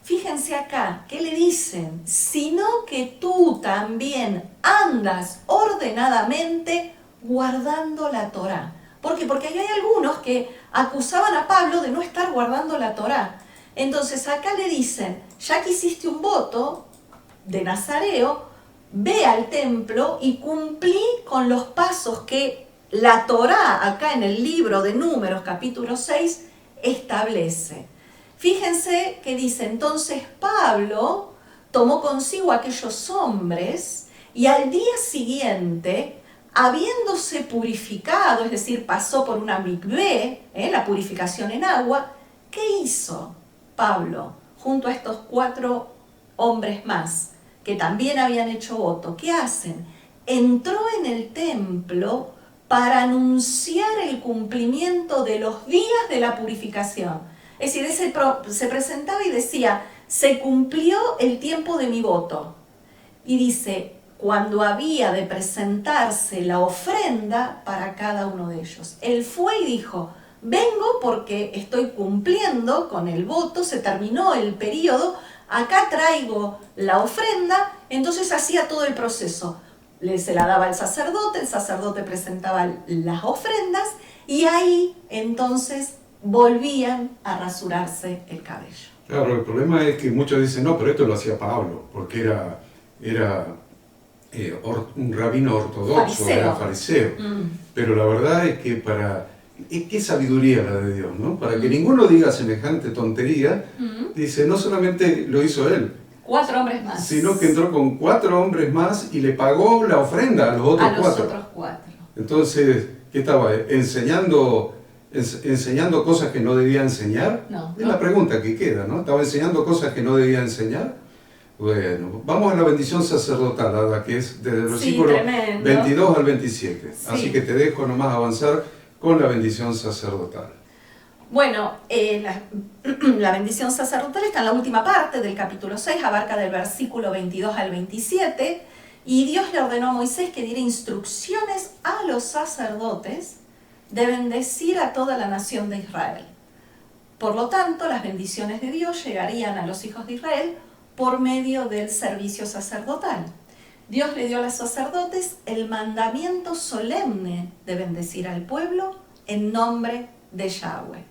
Fíjense acá, ¿qué le dicen? Sino que tú también andas ordenadamente guardando la Torá. ¿Por qué? Porque hay algunos que acusaban a Pablo de no estar guardando la Torá. Entonces acá le dicen, ya que hiciste un voto de nazareo, ve al templo y cumplí con los pasos que la Torá, acá en el libro de Números, capítulo 6, establece. Fíjense que dice, entonces Pablo tomó consigo a aquellos hombres y al día siguiente, habiéndose purificado, es decir, pasó por una mikvé, la purificación en agua, ¿qué hizo Pablo junto a estos 4 hombres más que también habían hecho voto? ¿Qué hacen? Entró en el templo para anunciar el cumplimiento de los días de la purificación. Es decir, se presentaba y decía, se cumplió el tiempo de mi voto. Y dice, cuando había de presentarse la ofrenda para cada uno de ellos. Él fue y dijo, vengo porque estoy cumpliendo con el voto, se terminó el periodo, acá traigo la ofrenda, entonces hacía todo el proceso. Se la daba al sacerdote, el sacerdote presentaba las ofrendas y ahí entonces volvían a rasurarse el cabello. Claro, el problema es que muchos dicen, no, pero esto lo hacía Pablo, porque era un rabino ortodoxo, fariseo. Era fariseo. Pero la verdad es que qué sabiduría la de Dios, ¿no? Para que ninguno diga semejante tontería, dice, no solamente lo hizo él, 4 hombres más. Sino que entró con 4 hombres más y le pagó la ofrenda a los otros 4. Otros 4. Entonces, ¿qué estaba? ¿Enseñando cosas que no debía enseñar? No. Es la pregunta que queda, ¿no? ¿Estaba enseñando cosas que no debía enseñar? Bueno, vamos a la bendición sacerdotal, Ada, que es desde el versículo 22 al 27. Sí. Así que te dejo nomás avanzar con la bendición sacerdotal. Bueno, la bendición sacerdotal está en la última parte del capítulo 6, abarca del versículo 22 al 27, y Dios le ordenó a Moisés que diera instrucciones a los sacerdotes de bendecir a toda la nación de Israel. Por lo tanto, las bendiciones de Dios llegarían a los hijos de Israel por medio del servicio sacerdotal. Dios le dio a los sacerdotes el mandamiento solemne de bendecir al pueblo en nombre de Yahweh.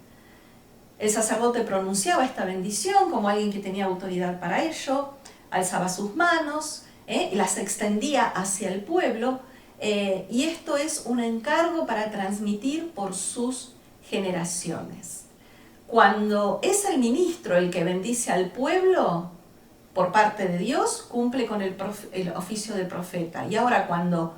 El sacerdote pronunciaba esta bendición como alguien que tenía autoridad para ello, alzaba sus manos, y las extendía hacia el pueblo, y esto es un encargo para transmitir por sus generaciones. Cuando es el ministro el que bendice al pueblo, por parte de Dios, cumple con el oficio de profeta. Y ahora cuando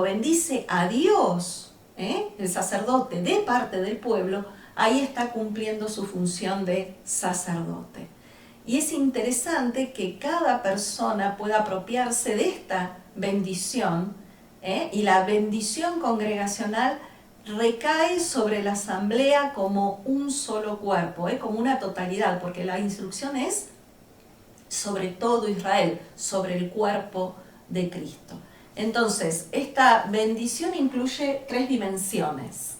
bendice a Dios, el sacerdote de parte del pueblo, ahí está cumpliendo su función de sacerdote. Y es interesante que cada persona pueda apropiarse de esta bendición, y la bendición congregacional recae sobre la asamblea como un solo cuerpo, como una totalidad, porque la instrucción es sobre todo Israel, sobre el cuerpo de Cristo. Entonces, esta bendición incluye 3 dimensiones.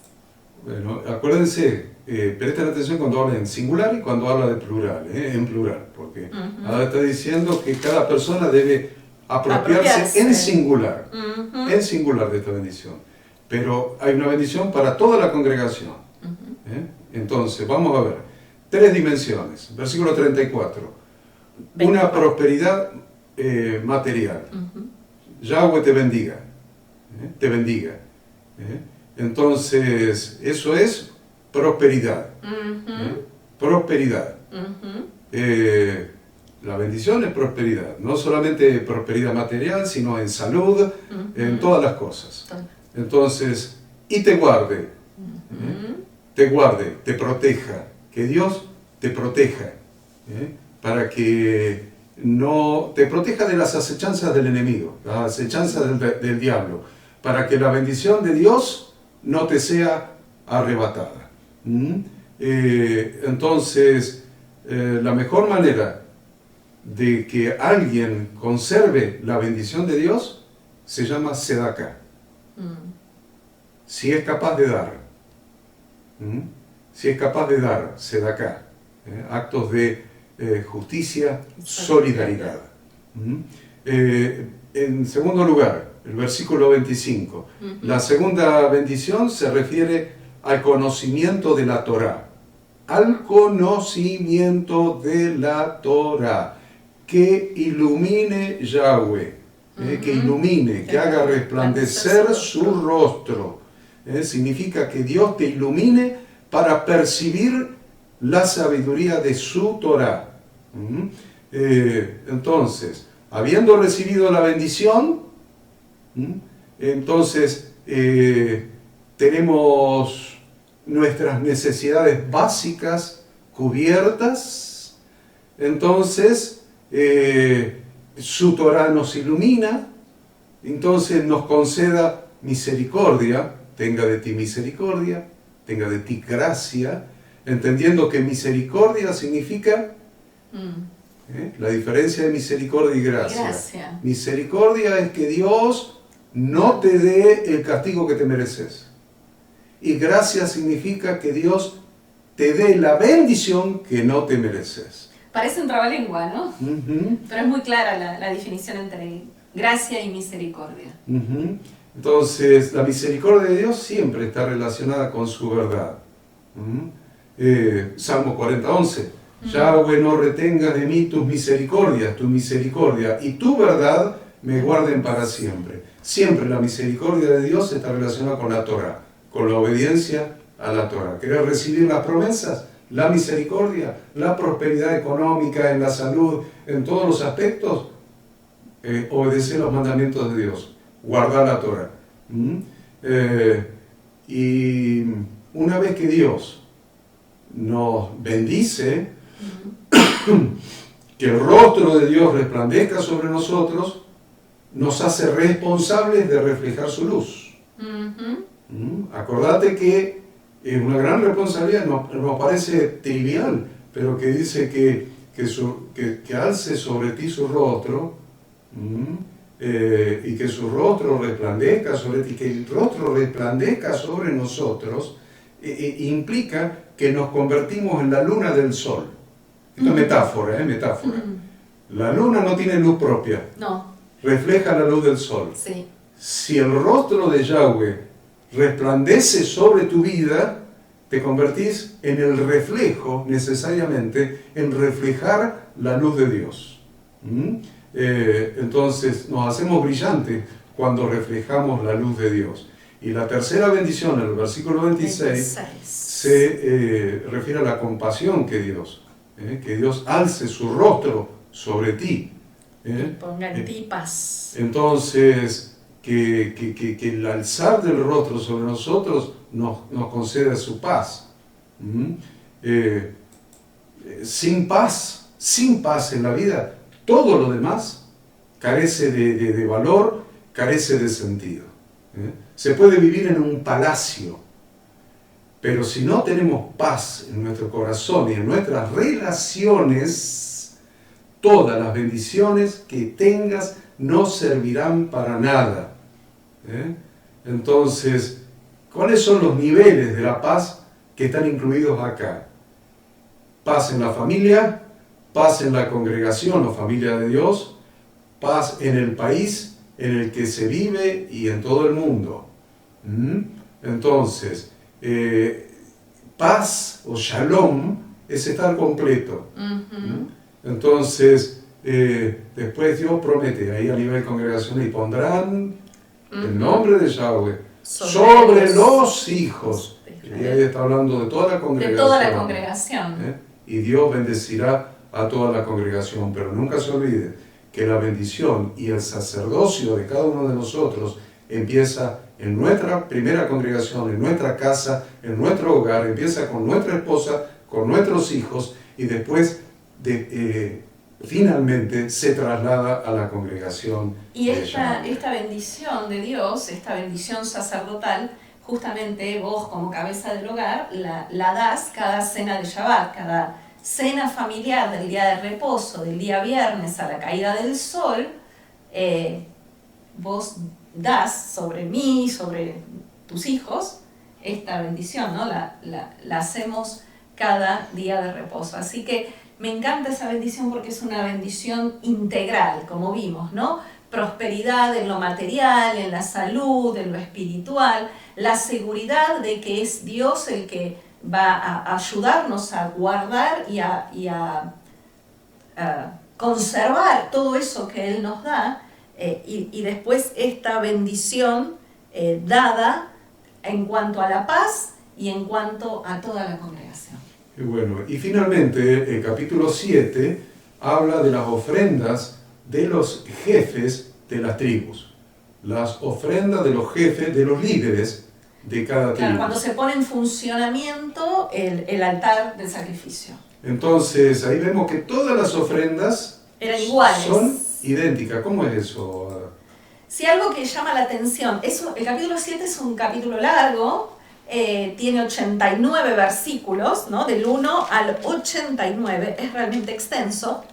Bueno, acuérdense, presten atención cuando habla en singular y cuando habla de plural, en plural, porque ahora está diciendo que cada persona debe apropiarse en singular de esta bendición. Pero hay una bendición para toda la congregación. Entonces, vamos a ver, 3 dimensiones. Versículo 34. 24. Una prosperidad material. Yahweh te bendiga. Te bendiga. Entonces, eso es prosperidad. Prosperidad. La bendición es prosperidad. No solamente prosperidad material, sino en salud, en todas las cosas. Entonces, y te guarde. Te guarde, te proteja. Que Dios te proteja. Para que no te proteja de las acechanzas del enemigo, las acechanzas del diablo, para que la bendición de Dios no te sea arrebatada. Entonces, la mejor manera de que alguien conserve la bendición de Dios se llama sedaká. Si es capaz de dar, sedaká, actos de justicia, solidaridad. En segundo lugar, el versículo 25. La segunda bendición se refiere al conocimiento de la Torá. Al conocimiento de la Torá. Que ilumine Yahweh. Que ilumine, que haga resplandecer su rostro. Significa que Dios te ilumine para percibir la sabiduría de su Torá. Entonces, habiendo recibido la bendición, entonces tenemos nuestras necesidades básicas cubiertas. Entonces, su Torá nos ilumina, entonces nos conceda misericordia, tenga de ti misericordia, tenga de ti gracia, entendiendo que misericordia significa la diferencia de misericordia y gracia. Misericordia es que Dios no te dé el castigo que te mereces. Y gracia significa que Dios te dé la bendición que no te mereces. Parece un trabalengua, ¿no? Pero es muy clara la definición entre gracia y misericordia. Entonces, la misericordia de Dios siempre está relacionada con su verdad. Salmo 40:11. Yahweh, no retengas de mí tus misericordias, tu misericordia y tu verdad me guarden para siempre. Siempre la misericordia de Dios está relacionada con la Torá, con la obediencia a la Torá. ¿Querés recibir las promesas? la misericordia, la prosperidad económica, en la salud, en todos los aspectos, obedecer los mandamientos de Dios, guardar la Torah. Y una vez que Dios nos bendice, que el rostro de Dios resplandezca sobre nosotros, nos hace responsables de reflejar su luz. Acordate que es una gran responsabilidad, nos parece trivial, pero que dice que alce sobre ti su rostro, y que su rostro resplandezca sobre ti, que el rostro resplandezca sobre nosotros, implica que nos convertimos en la luna del sol. Esto es metáfora, metáfora. La luna no tiene luz propia. No. Refleja la luz del sol. Sí. Si el rostro de Yahweh resplandece sobre tu vida, te convertís en el reflejo, necesariamente, en reflejar la luz de Dios. Entonces nos hacemos brillantes cuando reflejamos la luz de Dios. Y la tercera bendición, en el versículo 26, se refiere a la compasión que Dios alce su rostro sobre ti. Y ponga en ti paz. Entonces, que el alzar del rostro sobre nosotros nos conceda su paz. Sin paz en la vida, todo lo demás carece de valor, carece de sentido. Se puede vivir en un palacio, pero si no tenemos paz en nuestro corazón y en nuestras relaciones, todas las bendiciones que tengas no servirán para nada. Entonces, ¿cuáles son los niveles de la paz que están incluidos acá? Paz en la familia, paz en la congregación o familia de Dios, paz en el país en el que se vive y en todo el mundo. Entonces, paz o shalom es estar completo. Entonces, después Dios promete ahí a nivel congregacional, y pondrán el nombre de Yahweh sobre los hijos. Y ahí está hablando de toda la congregación. De toda la congregación. Y Dios bendecirá a toda la congregación. Pero nunca se olvide que la bendición y el sacerdocio de cada uno de nosotros empieza en nuestra primera congregación, en nuestra casa, en nuestro hogar, empieza con nuestra esposa, con nuestros hijos, y después finalmente se traslada a la congregación. Y esta bendición de Dios, esta bendición sacerdotal, justamente vos como cabeza del hogar la das cada cena de Shabbat, cada cena familiar del día de reposo, del día viernes a la caída del sol. Vos das sobre mí, sobre tus hijos, esta bendición, ¿no? La hacemos cada día de reposo. Así que me encanta esa bendición porque es una bendición integral, como vimos, ¿no? Prosperidad en lo material, en la salud, en lo espiritual, la seguridad de que es Dios el que va a ayudarnos a guardar y a conservar todo eso que Él nos da, y después esta bendición dada en cuanto a la paz y en cuanto a toda la congregación. Bueno, y finalmente el capítulo 7 habla de las ofrendas de los jefes de las tribus, las ofrendas de los jefes, de los líderes de cada tribu. Claro, cuando se pone en funcionamiento el altar del sacrificio. Entonces ahí vemos que todas las ofrendas eran iguales, son idénticas. ¿Cómo es eso? Sí, algo que llama la atención, el capítulo 7 es un capítulo largo, tiene 89 versículos, ¿no? Del 1 al 89, es realmente extenso,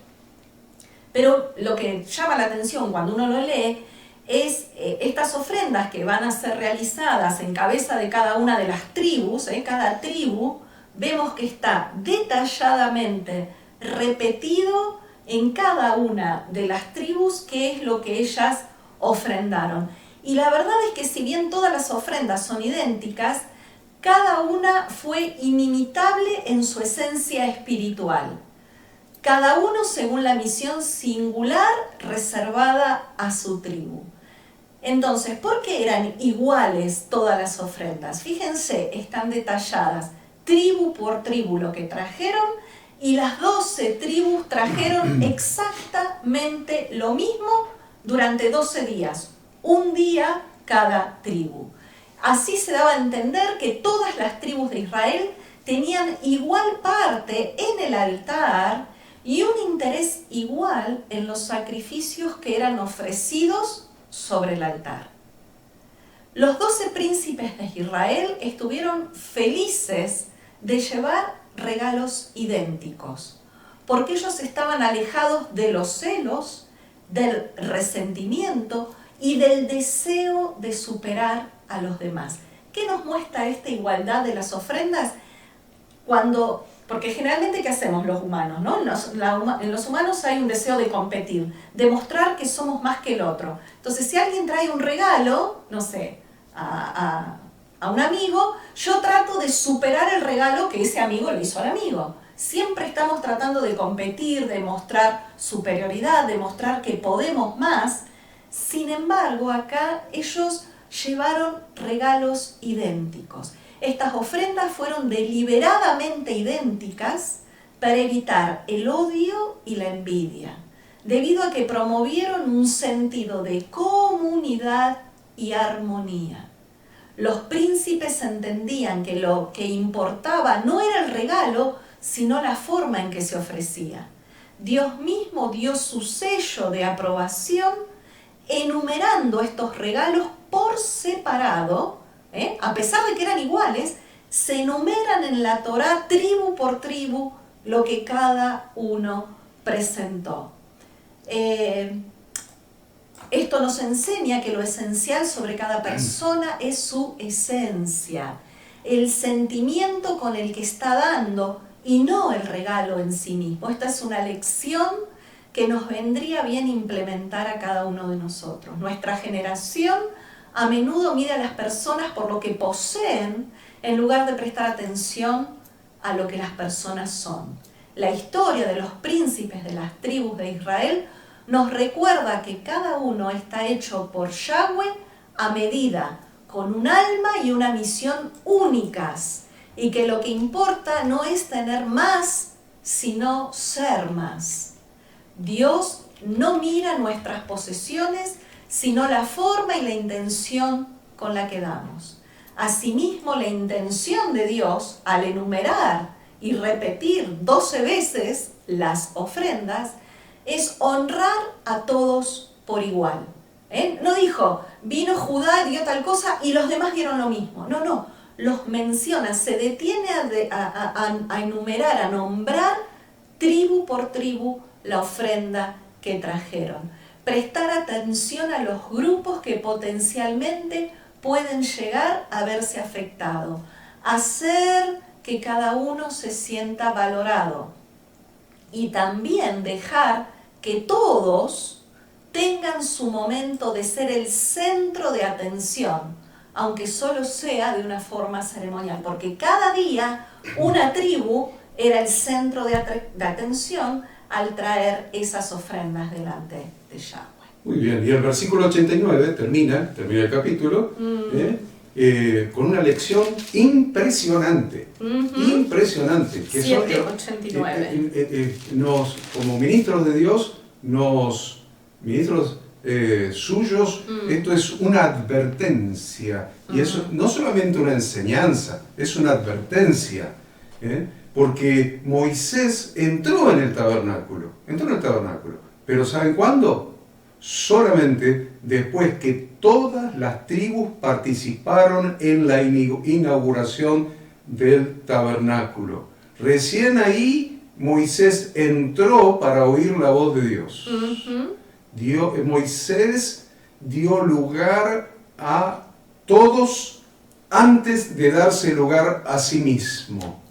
pero lo que llama la atención cuando uno lo lee es estas ofrendas que van a ser realizadas en cabeza de cada una de las tribus. Cada tribu, vemos que está detalladamente repetido en cada una de las tribus qué es lo que ellas ofrendaron. Y la verdad es que si bien todas las ofrendas son idénticas, cada una fue inimitable en su esencia espiritual. Cada uno según la misión singular reservada a su tribu. Entonces, ¿por qué eran iguales todas las ofrendas? Fíjense, están detalladas. tribu por tribu lo que trajeron, y las 12 tribus trajeron exactamente lo mismo durante 12 días, un día cada tribu. Así se daba a entender que todas las tribus de Israel tenían igual parte en el altar y un interés igual en los sacrificios que eran ofrecidos sobre el altar. Los 12 príncipes de Israel estuvieron felices de llevar regalos idénticos, porque ellos estaban alejados de los celos, del resentimiento y del deseo de superar a los demás. ¿Qué nos muestra esta igualdad de las ofrendas? Porque generalmente, ¿qué hacemos los humanos, no? En los humanos hay un deseo de competir, de mostrar que somos más que el otro. Entonces, si alguien trae un regalo, no sé, a un amigo, yo trato de superar el regalo que ese amigo le hizo al amigo. Siempre estamos tratando de competir, de mostrar superioridad, de mostrar que podemos más. Sin embargo, acá ellos llevaron regalos idénticos. Estas ofrendas fueron deliberadamente idénticas para evitar el odio y la envidia, debido a que promovieron un sentido de comunidad y armonía. Los príncipes entendían que lo que importaba no era el regalo, sino la forma en que se ofrecía. Dios mismo dio su sello de aprobación enumerando estos regalos por separado. A pesar de que eran iguales, se enumeran en la Torá tribu por tribu lo que cada uno presentó. Esto nos enseña que lo esencial sobre cada persona es su esencia, el sentimiento con el que está dando y no el regalo en sí mismo. Esta es una lección que nos vendría bien implementar a cada uno de nosotros. Nuestra generación a menudo mira a las personas por lo que poseen en lugar de prestar atención a lo que las personas son. La historia de los príncipes de las tribus de Israel nos recuerda que cada uno está hecho por Yahweh a medida, con un alma y una misión únicas, y que lo que importa no es tener más, sino ser más. Dios no mira nuestras posesiones, sino la forma y la intención con la que damos. Asimismo, la intención de Dios, al enumerar y repetir 12 veces las ofrendas, es honrar a todos por igual. No dijo, vino Judá y dio tal cosa y los demás dieron lo mismo. No, los menciona, se detiene a enumerar, a nombrar tribu por tribu la ofrenda que trajeron. Prestar atención a los grupos que potencialmente pueden llegar a verse afectados. Hacer que cada uno se sienta valorado. Y también dejar que todos tengan su momento de ser el centro de atención, aunque solo sea de una forma ceremonial, porque cada día una tribu era el centro de atención al traer esas ofrendas delante de Yahweh. Muy bien, y el versículo 89 termina el capítulo con una lección impresionante, impresionante. Que 7:89. Como ministros de Dios, ministros suyos, esto es una advertencia, y eso no solamente una enseñanza, es una advertencia, porque Moisés entró en el tabernáculo, pero ¿saben cuándo? Solamente después que todas las tribus participaron en la inauguración del tabernáculo. Recién ahí Moisés entró para oír la voz de Dios. Moisés dio lugar a todos antes de darse lugar a sí mismo.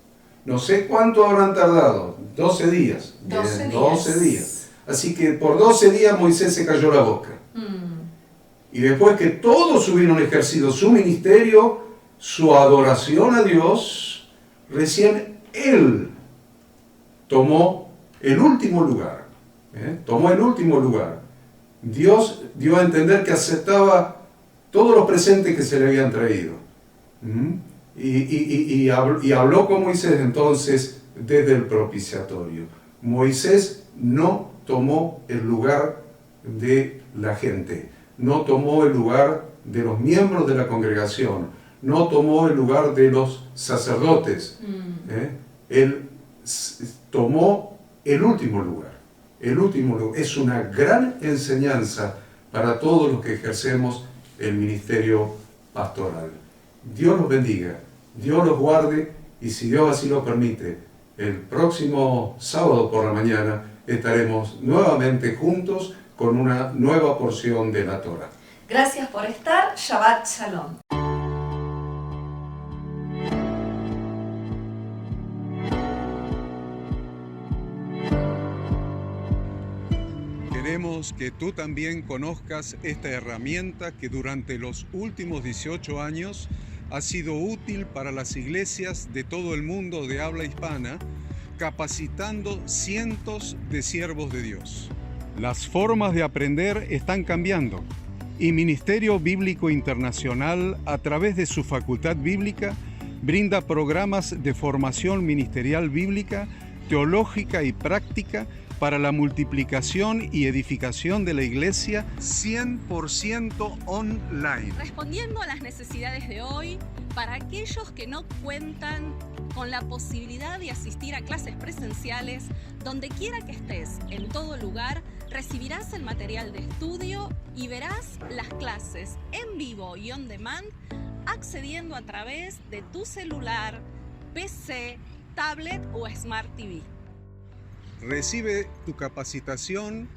No sé cuánto habrán tardado, 12 días. 12 días. Así que por 12 días Moisés se cayó la boca. Y después que todos hubieron ejercido su ministerio, su adoración a Dios, recién él tomó el último lugar. Dios dio a entender que aceptaba todos los presentes que se le habían traído. Y habló con Moisés entonces desde el propiciatorio. Moisés no tomó el lugar de la gente, no tomó el lugar de los miembros de la congregación, no tomó el lugar de los sacerdotes. Él tomó el último lugar. El último lugar. Es una gran enseñanza para todos los que ejercemos el ministerio pastoral. Dios los bendiga, Dios los guarde, y si Dios así lo permite, el próximo sábado por la mañana estaremos nuevamente juntos con una nueva porción de la Torah. Gracias por estar. Shabbat Shalom. Queremos que tú también conozcas esta herramienta que durante los últimos 18 años ha sido útil para las iglesias de todo el mundo de habla hispana, capacitando cientos de siervos de Dios. Las formas de aprender están cambiando y Ministerio Bíblico Internacional, a través de su facultad bíblica, brinda programas de formación ministerial bíblica, teológica y práctica para la multiplicación y edificación de la iglesia 100% online. Respondiendo a las necesidades de hoy, para aquellos que no cuentan con la posibilidad de asistir a clases presenciales, donde quiera que estés, en todo lugar, recibirás el material de estudio y verás las clases en vivo y on demand, accediendo a través de tu celular, PC, tablet o Smart TV. Recibe tu capacitación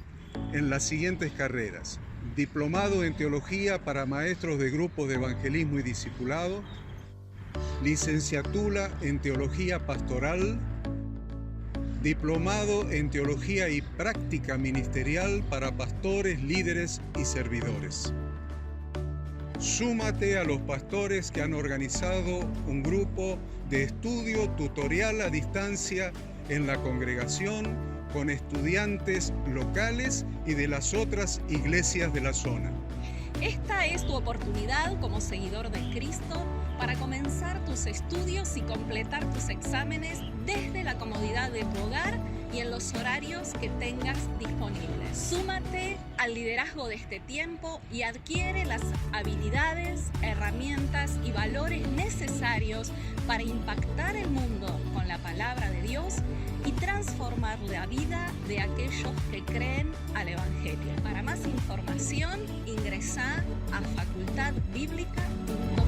en las siguientes carreras: diplomado en teología para maestros de grupos de evangelismo y discipulado, licenciatura en teología pastoral, diplomado en teología y práctica ministerial para pastores, líderes y servidores. Súmate a los pastores que han organizado un grupo de estudio tutorial a distancia en la congregación con estudiantes locales y de las otras iglesias de la zona. Esta es tu oportunidad como seguidor de Cristo para comenzar tus estudios y completar tus exámenes desde la comodidad de tu hogar y en los horarios que tengas disponibles. Súmate al liderazgo de este tiempo y adquiere las habilidades, herramientas y valores necesarios para impactar el mundo con la palabra de Dios y transformar la vida de aquellos que creen al Evangelio. Para más información, ingresá a facultadbiblica.com.